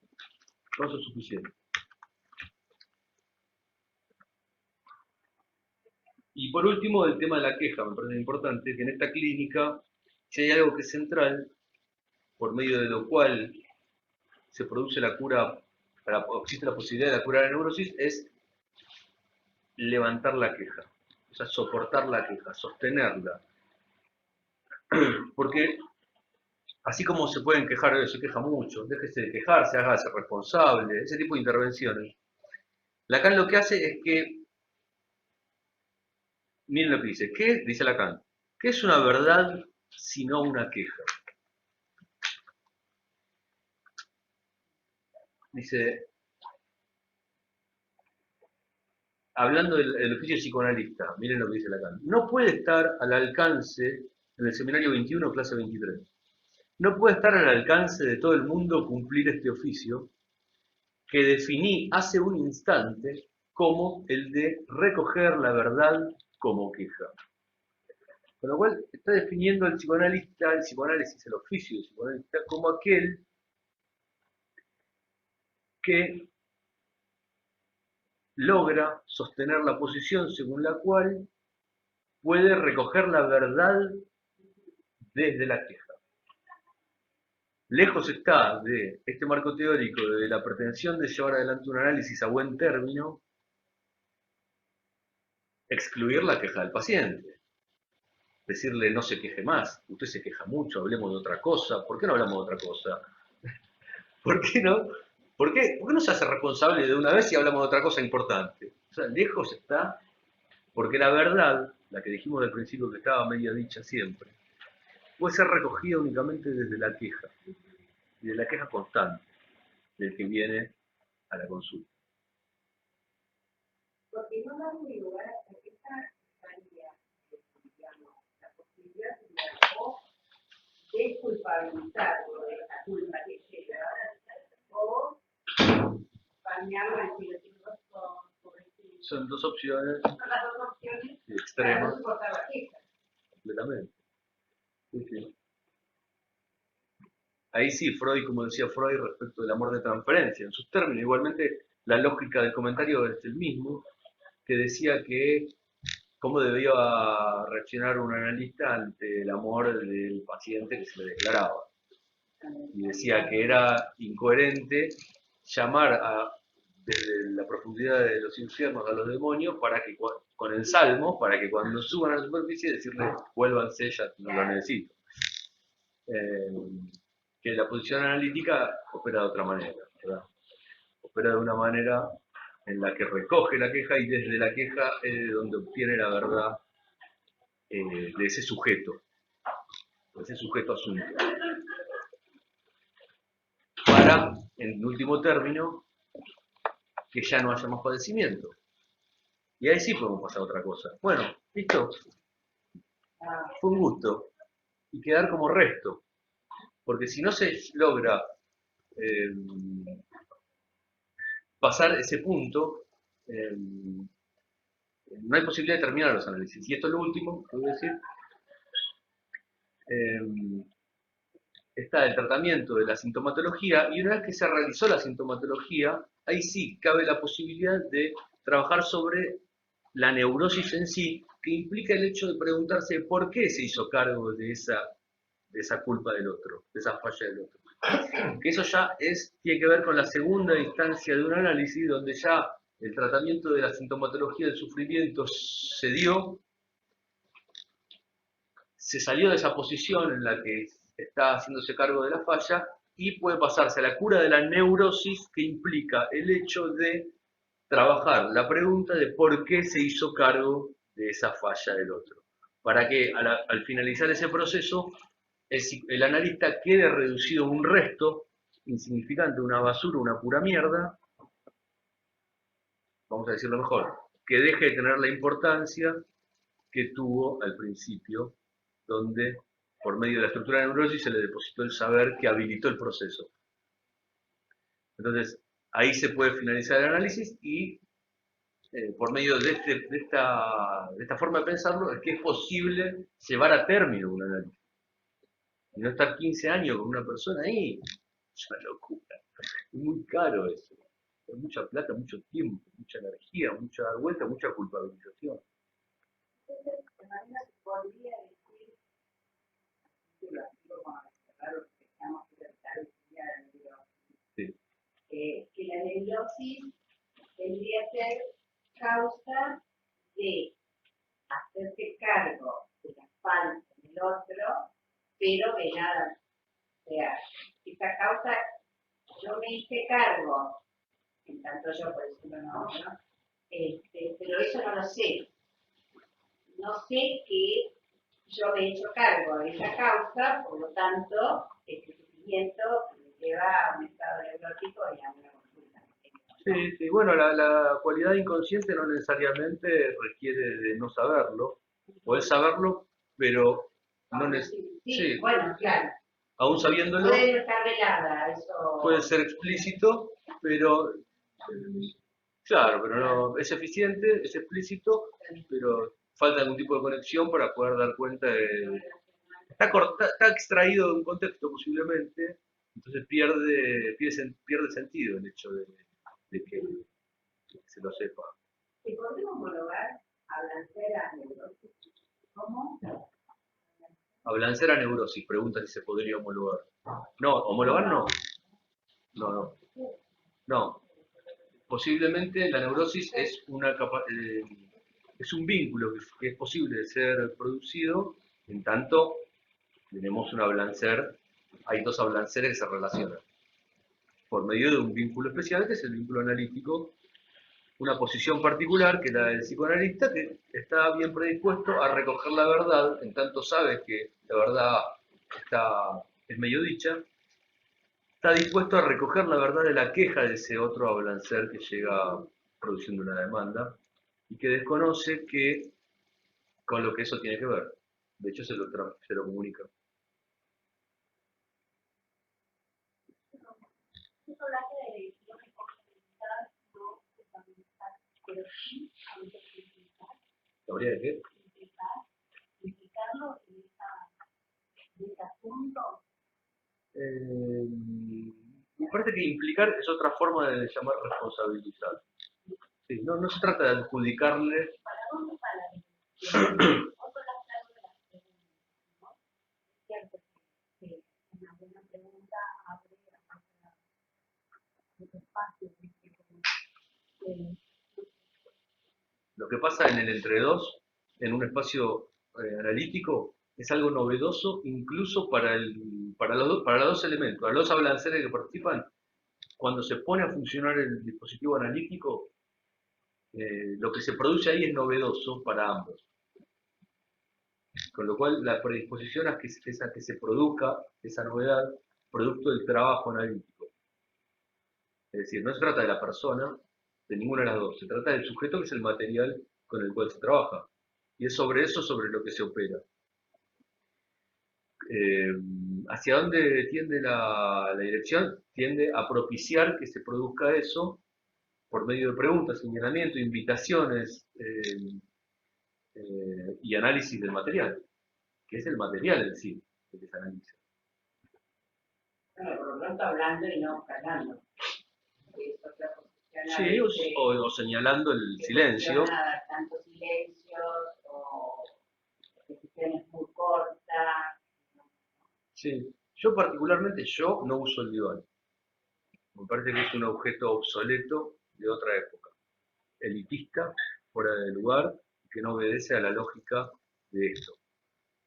no es suficiente. Y por último, el tema de la queja, me parece importante, que en esta clínica, si hay algo que es central, por medio de lo cual se produce la cura, existe la posibilidad de la cura de la neurosis, es levantar la queja, o sea, soportar la queja, sostenerla. Porque así como se pueden quejar, se queja mucho, déjese de quejarse, hágase responsable, ese tipo de intervenciones. Lacan lo que hace es que Miren lo que dice. ¿Qué? Dice Lacan. ¿Qué es una verdad sino una queja? Dice, hablando del oficio psicoanalista, miren lo que dice Lacan. No puede estar al alcance, en el seminario 21, clase 23, no puede estar al alcance de todo el mundo cumplir este oficio que definí hace un instante como el de recoger la verdad como queja. Con lo cual está definiendo el psicoanalista, el psicoanálisis, el oficio del psicoanalista, como aquel que logra sostener la posición según la cual puede recoger la verdad desde la queja. Lejos está de este marco teórico de la pretensión de llevar adelante un análisis a buen término, excluir la queja del paciente. Decirle no se queje más, usted se queja mucho, hablemos de otra cosa. ¿Por qué no hablamos de otra cosa? ¿Por qué no? ¿Por qué no se hace responsable de una vez si hablamos de otra cosa importante? O sea, lejos está, porque la verdad, la que dijimos al principio que estaba media dicha siempre, puede ser recogida únicamente desde la queja, y de la queja constante del que viene a la consulta. Porque no da muy lugar a que esta digamos, la posibilidad de desculpabilizarlo de esa culpa que llega, o bañarlo en filosofía Son dos opciones. Son las dos opciones extremas. Para no la queja. Completamente. Sí, sí. Ahí sí, Freud, como decía Freud, respecto del amor de transferencia, en sus términos, igualmente la lógica del comentario es el mismo, que decía que cómo debía reaccionar un analista ante el amor del paciente que se le declaraba. Y decía que era incoherente llamar desde la profundidad de los infiernos a los demonios para que con el salmo, para que cuando suban a la superficie decirles vuélvanse, ya no lo necesito. Que la posición analítica opera de otra manera, ¿verdad? Opera de una manera en la que recoge la queja y desde la queja es donde obtiene la verdad de ese sujeto asunto. Para, en último término, que ya no haya más padecimiento. Y ahí sí podemos pasar a otra cosa. Bueno, listo. Fue un gusto. Y quedar como resto. Porque si no se logra pasar ese punto, no hay posibilidad de terminar los análisis. Y esto es lo último que voy a decir. Está el tratamiento de la sintomatología, y una vez que se realizó la sintomatología, ahí sí cabe la posibilidad de trabajar sobre la neurosis en sí, que implica el hecho de preguntarse por qué se hizo cargo de esa culpa del otro, de esa falla del otro. Que eso ya tiene que ver con la segunda instancia de un análisis, donde ya el tratamiento de la sintomatología del sufrimiento se dio, se salió de esa posición en la que está haciéndose cargo de la falla, y puede pasarse a la cura de la neurosis, que implica el hecho de trabajar la pregunta de por qué se hizo cargo de esa falla del otro. Para que al finalizar ese proceso, el analista quede reducido a un resto insignificante, una basura, una pura mierda, vamos a decirlo mejor, que deje de tener la importancia que tuvo al principio, donde por medio de la estructura de neurosis se le depositó el saber que habilitó el proceso. Entonces, ahí se puede finalizar el análisis y por medio de esta forma de pensarlo es que es posible llevar a término un análisis. Y no estar 15 años con una persona ahí, es una locura. Es muy caro eso. Es mucha plata, mucho tiempo, mucha energía, mucha vuelta, mucha culpabilización. Entonces, de manera se podría decir, que la neurosis tendría que ser causa de hacerse cargo de la falta del otro, pero velada. O sea, esta causa, yo me hice cargo, en tanto yo por ejemplo no, pero eso no lo sé. no sé que yo me he hecho cargo de esa causa, por lo tanto, este sufrimiento me lleva a un estado neurótico y a una consulta. Sí, sí, bueno, la cualidad inconsciente no necesariamente requiere de no saberlo. Podés saberlo, pero no Sí, sí, bueno, claro. aún sabiéndolo, Puede no estar velada, eso. puede ser explícito, pero claro, pero no, es eficiente, es explícito, pero falta algún tipo de conexión para poder dar cuenta de... Está extraído de un contexto posiblemente, entonces pierde sentido el hecho de que se lo sepa. ¿Se podría homologar a Blancera neurótica? ¿Cómo? A Blancera neurosis, pregunta si se podría homologar. No, homologar no. No, no. No. Posiblemente la neurosis es es un vínculo que es posible de ser producido, en tanto tenemos un Ablancer, hay dos Ablanceres que se relacionan por medio de un vínculo especial que es el vínculo analítico, una posición particular que es la del psicoanalista que está bien predispuesto a recoger la verdad, en tanto sabe que la verdad es medio dicha, está dispuesto a recoger la verdad de la queja de ese otro Ablancer que llega produciendo una demanda y que desconoce con lo que eso tiene que ver. De hecho, se lo comunica. ¿Habría de qué? Me parece que implicar es otra forma de llamar responsabilizar. Sí, no se trata de adjudicarle. Lo que pasa en el entre dos, en un espacio analítico, es algo novedoso incluso para los dos elementos, para los hablanceres que participan. Cuando se pone a funcionar el dispositivo analítico, lo que se produce ahí es novedoso para ambos. Con lo cual la predisposición es a que se produzca esa novedad producto del trabajo analítico. Es decir, no se trata de la persona, de ninguna de las dos, se trata del sujeto que es el material con el cual se trabaja. Y es sobre eso sobre lo que se opera. ¿Hacia dónde tiende la dirección? Tiende a propiciar que se produzca eso por medio de preguntas, señalamientos, invitaciones y análisis del material, que es el material en sí el que se analiza. Bueno, por lo pronto hablando y no callando. Sí, o señalando el silencio. Tantos silencios o repeticiones muy cortas. Sí, yo particularmente no uso el diván. Me parece que es un objeto obsoleto de otra época, elitista, fuera de lugar, que no obedece a la lógica de esto.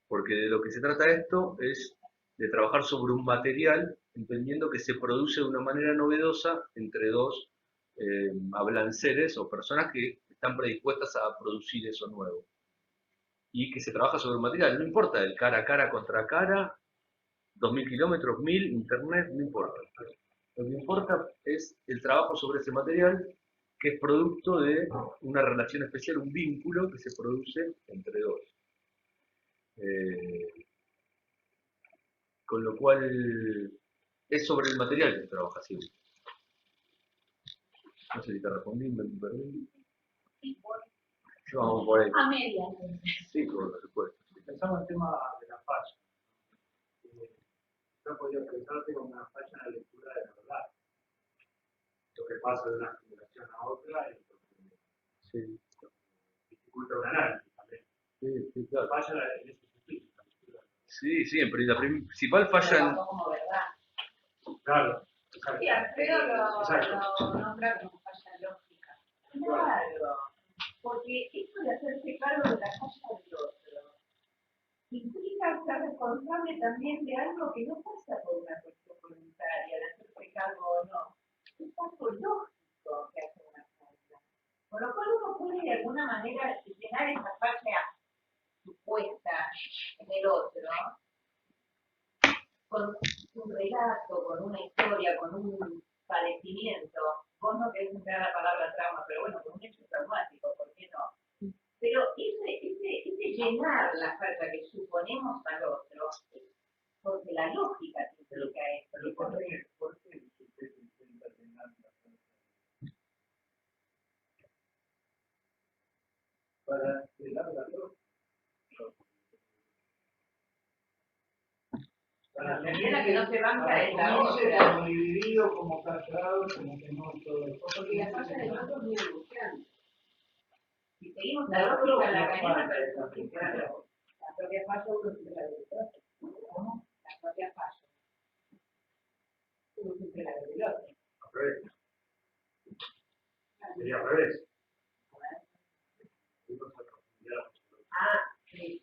Porque de lo que se trata esto es de trabajar sobre un material, entendiendo que se produce de una manera novedosa entre dos hablanceres o personas que están predispuestas a producir eso nuevo. Y que se trabaja sobre un material, no importa el cara a cara contra cara, 2000 kilómetros, 1000, internet, no importa. Lo que importa es el trabajo sobre ese material que es producto de una relación especial, un vínculo que se produce entre dos. Con lo cual es sobre el material que se trabaja siempre. No sé si te respondí, me perdí. Yo vamos por ahí. A media. Sí, por supuesto. Pensamos el tema de la falla. Yo podría pensarte como una falla en la lectura de la verdad. Lo que pasa de una generación a otra y lo que dificulta un análisis también. Sí, claro. Falla en ese sentido. Sí, siempre. Y la principal falla en... Como verdad. Claro. Exacto. Sí, Alfredo lo nombra como falla lógica. Claro. Porque esto de hacerse cargo de la falla del otro implica ser responsable también de algo que no pasa por una cuestión voluntaria, de hacerse cargo o no. Es algo lógico que hace una falla. Por lo cual uno puede de alguna manera llenar esa falla en el otro, con un relato, con una historia, con un padecimiento. Vos no querés emplear la palabra trauma, pero bueno, con un hecho traumático, ¿por qué no? Pero ese llenar la falta que suponemos al otro, porque la lógica te implica esto. ¿Por qué usted intenta llenar la falta? Para llenar la lógica. La primera que no se banca es la no sé, otra. como dividido, como casado, como que no todo el Porque la falla del otro es muy angustiante. Si seguimos la lógica en la cañona, pero eso sí, claro. La propia falla uno siempre la del otro. ¿Cómo? La propia falla. Uno siempre la del otro. al revés. Sería al revés. Ah, sí.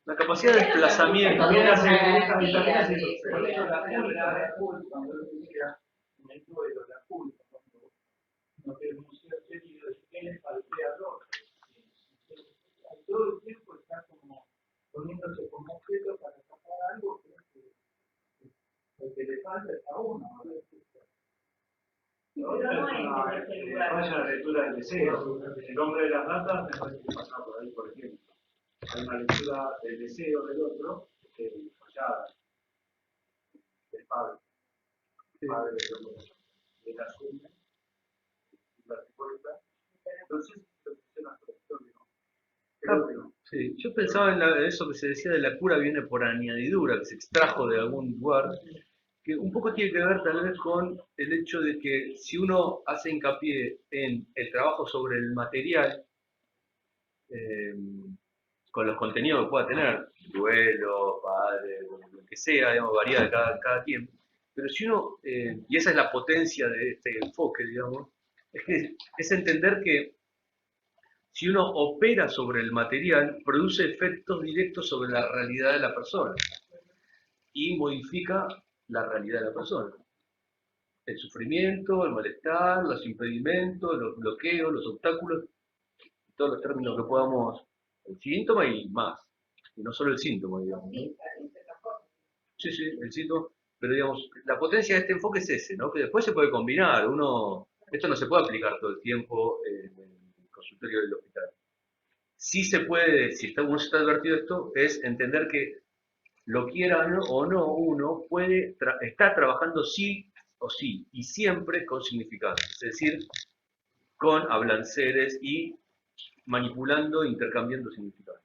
La capacidad de desplazamiento. También hace eso. Por eso la culpa, cuando uno dice en el duelo, la culpa, cuando no tiene un cierto sentido de que le falté al otro. Todo el tiempo está como poniéndose como objeto para tapar algo que lo que le falta es a uno. Esa es la lectura del deseo. El hombre de las ratas me parece que pasa por ahí, por ejemplo. Hay una lectura del deseo del otro, fallada, del padre. El padre del asume, y la recuerda. Entonces, lo funciona por historia, ¿no? Creo que no. Sí, yo pensaba en eso que se decía de la cura viene por añadidura, que se extrajo de algún lugar, que un poco tiene que ver tal vez con el hecho de que si uno hace hincapié en el trabajo sobre el material, con los contenidos que pueda tener, duelo, padre, lo que sea, digamos, varía de cada tiempo, pero si uno, y esa es la potencia de este enfoque, digamos, es entender que si uno opera sobre el material, produce efectos directos sobre la realidad de la persona y modifica la realidad de la persona. El sufrimiento, el malestar, los impedimentos, los bloqueos, los obstáculos, todos los términos que podamos, el síntoma y más, y no solo el síntoma, digamos, ¿no? Sí, sí, el síntoma, pero digamos, la potencia de este enfoque es ese, ¿no? Que después se puede combinar, esto no se puede aplicar todo el tiempo en el consultorio del hospital. Sí se puede, si uno está advertido de esto, es entender que lo quiera o no, uno puede está trabajando sí o sí, y siempre con significados, es decir, con hablanceres y manipulando, intercambiando significados.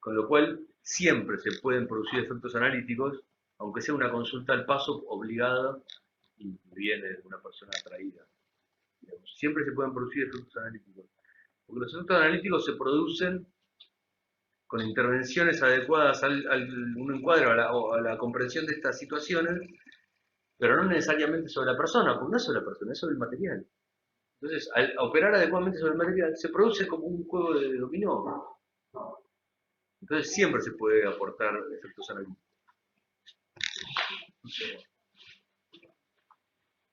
Con lo cual, siempre se pueden producir efectos analíticos, aunque sea una consulta al paso obligada y viene de una persona atraída. Siempre se pueden producir efectos analíticos. Porque los efectos analíticos se producen con intervenciones adecuadas al un encuadre a la comprensión de estas situaciones, pero no necesariamente sobre la persona, porque no es sobre la persona, es sobre el material. Entonces, al operar adecuadamente sobre el material, se produce como un juego de dominó. Entonces, siempre se puede aportar efectos analíticos.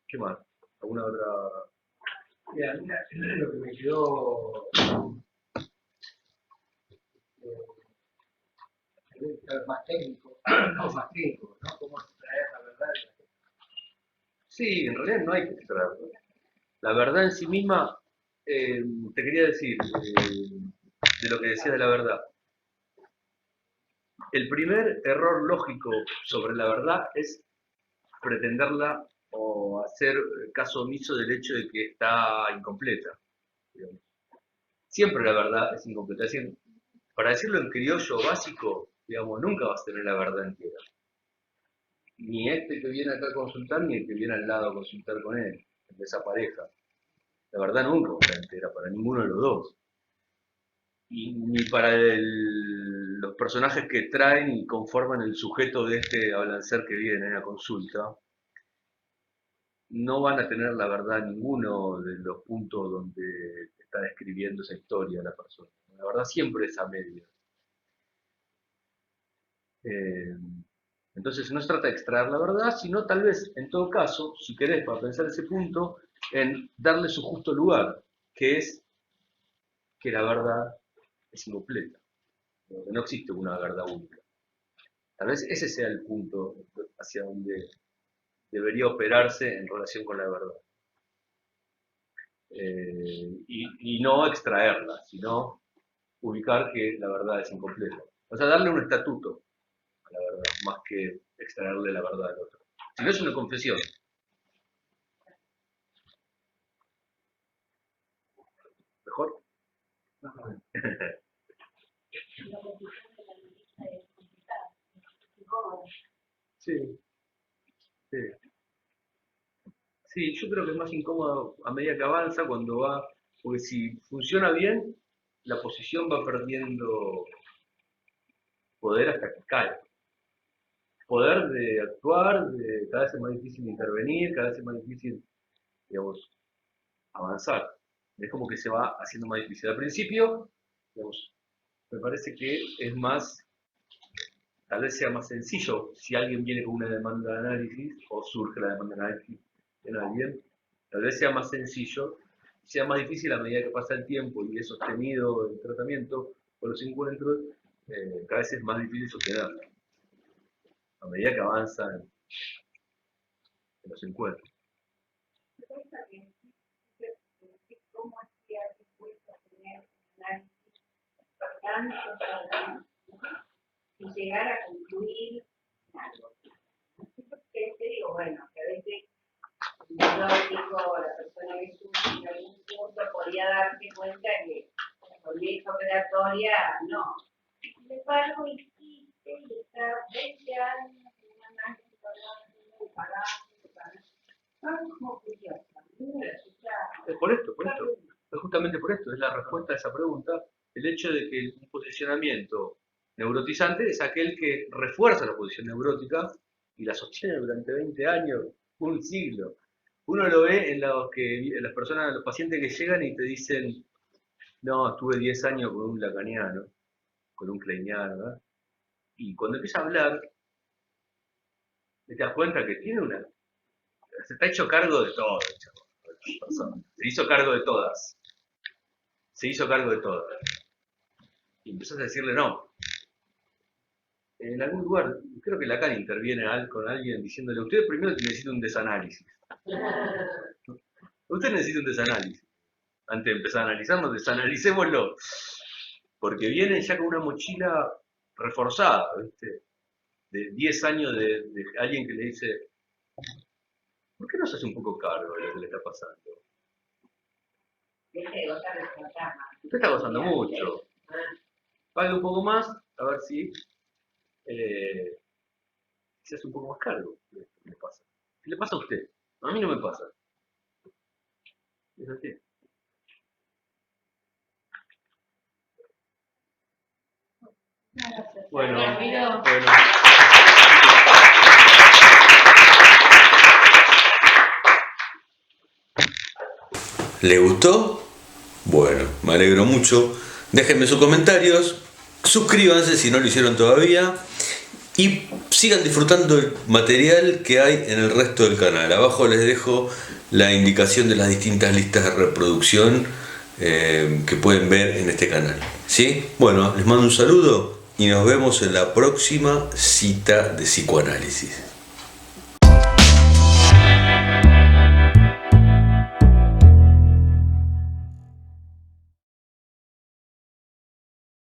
¿Qué más? ¿Alguna otra? Mira, lo que me quedó más técnico, más técnico, ¿no? ¿Cómo extraer la verdad? Sí, en realidad no hay que extraerlo. La verdad en sí misma, te quería decir, de lo que decía de la verdad. El primer error lógico sobre la verdad es pretenderla o hacer caso omiso del hecho de que está incompleta. Digamos. Siempre la verdad es incompleta. Es decir, para decirlo en criollo básico, digamos, nunca vas a tener la verdad entera. Ni este que viene acá a consultar, ni el que viene al lado a consultar con él, de esa pareja. La verdad nunca va a estar entera para ninguno de los dos. Y ni para los personajes que traen y conforman el sujeto de este hablancer que viene a consulta, no van a tener la verdad ninguno de los puntos donde está describiendo esa historia la persona. La verdad siempre es a media. Entonces no se trata de extraer la verdad, sino tal vez, en todo caso, si querés, para pensar ese punto, en darle su justo lugar, que es que la verdad es incompleta. No existe una verdad única. Tal vez ese sea el punto hacia donde debería operarse en relación con la verdad. Y no extraerla, sino ubicar que la verdad es incompleta. O sea, darle un estatuto a la verdad, más que extraerle la verdad al otro. Si no es una confesión. ¿Mejor? Sí, sí. Sí, yo creo que es más incómodo a medida que avanza cuando va, porque si funciona bien, la posición va perdiendo poder hasta que cae. Poder de actuar, cada vez es más difícil intervenir, cada vez es más difícil, digamos, avanzar. Es como que se va haciendo más difícil. Al principio, digamos, me parece que es más, tal vez sea más sencillo si alguien viene con una demanda de análisis o surge la demanda de análisis en alguien, tal vez sea más sencillo, sea más difícil a medida que pasa el tiempo y es sostenido el tratamiento o los encuentros, cada vez es más difícil sostenerlo, a medida que avanzan en los encuentros. ¿Cómo es que alguien puede tener un análisis tanto y llegar a concluir algo? Te digo, bueno, que a veces la persona que sufre en algún punto podía darse cuenta que con esta operatoria no. Sin embargo, insiste y está 20 años en un análisis pagando. ¿Cómo funciona? Por esto, es justamente por esto, es la respuesta a esa pregunta, el hecho de que un posicionamiento neurotizante es aquel que refuerza la posición neurótica y la sostiene durante 20 años, un siglo. Uno lo ve en las personas, los pacientes que llegan y te dicen, no, estuve 10 años con un lacaniano, con un kleiniano, ¿verdad? Y cuando empieza a hablar, te das cuenta que tiene se está hecho cargo de todo, se hizo cargo de todas. Se hizo cargo de todas. Y empezás a decirle no. En algún lugar, creo que Lacan interviene con alguien diciéndole, usted primero necesita un desanálisis. Usted necesita un desanálisis. Antes de empezar a analizarnos, desanalicémoslo. Porque vienen ya con una mochila reforzada, ¿viste? De 10 años de alguien que le dice, ¿por qué no se hace un poco cargo de lo que le está pasando? Usted está gozando mucho. Pague un poco más, a ver si se hace un poco más cargo de lo que le pasa. ¿Qué le pasa a usted? A mí no me pasa. Es así. Bueno. ¿Le gustó? Bueno, me alegro mucho. Déjenme sus comentarios, suscríbanse si no lo hicieron todavía y sigan disfrutando el material que hay en el resto del canal. Abajo les dejo la indicación de las distintas listas de reproducción que pueden ver en este canal. ¿Sí? Bueno, les mando un saludo y nos vemos en la próxima cita de psicoanálisis.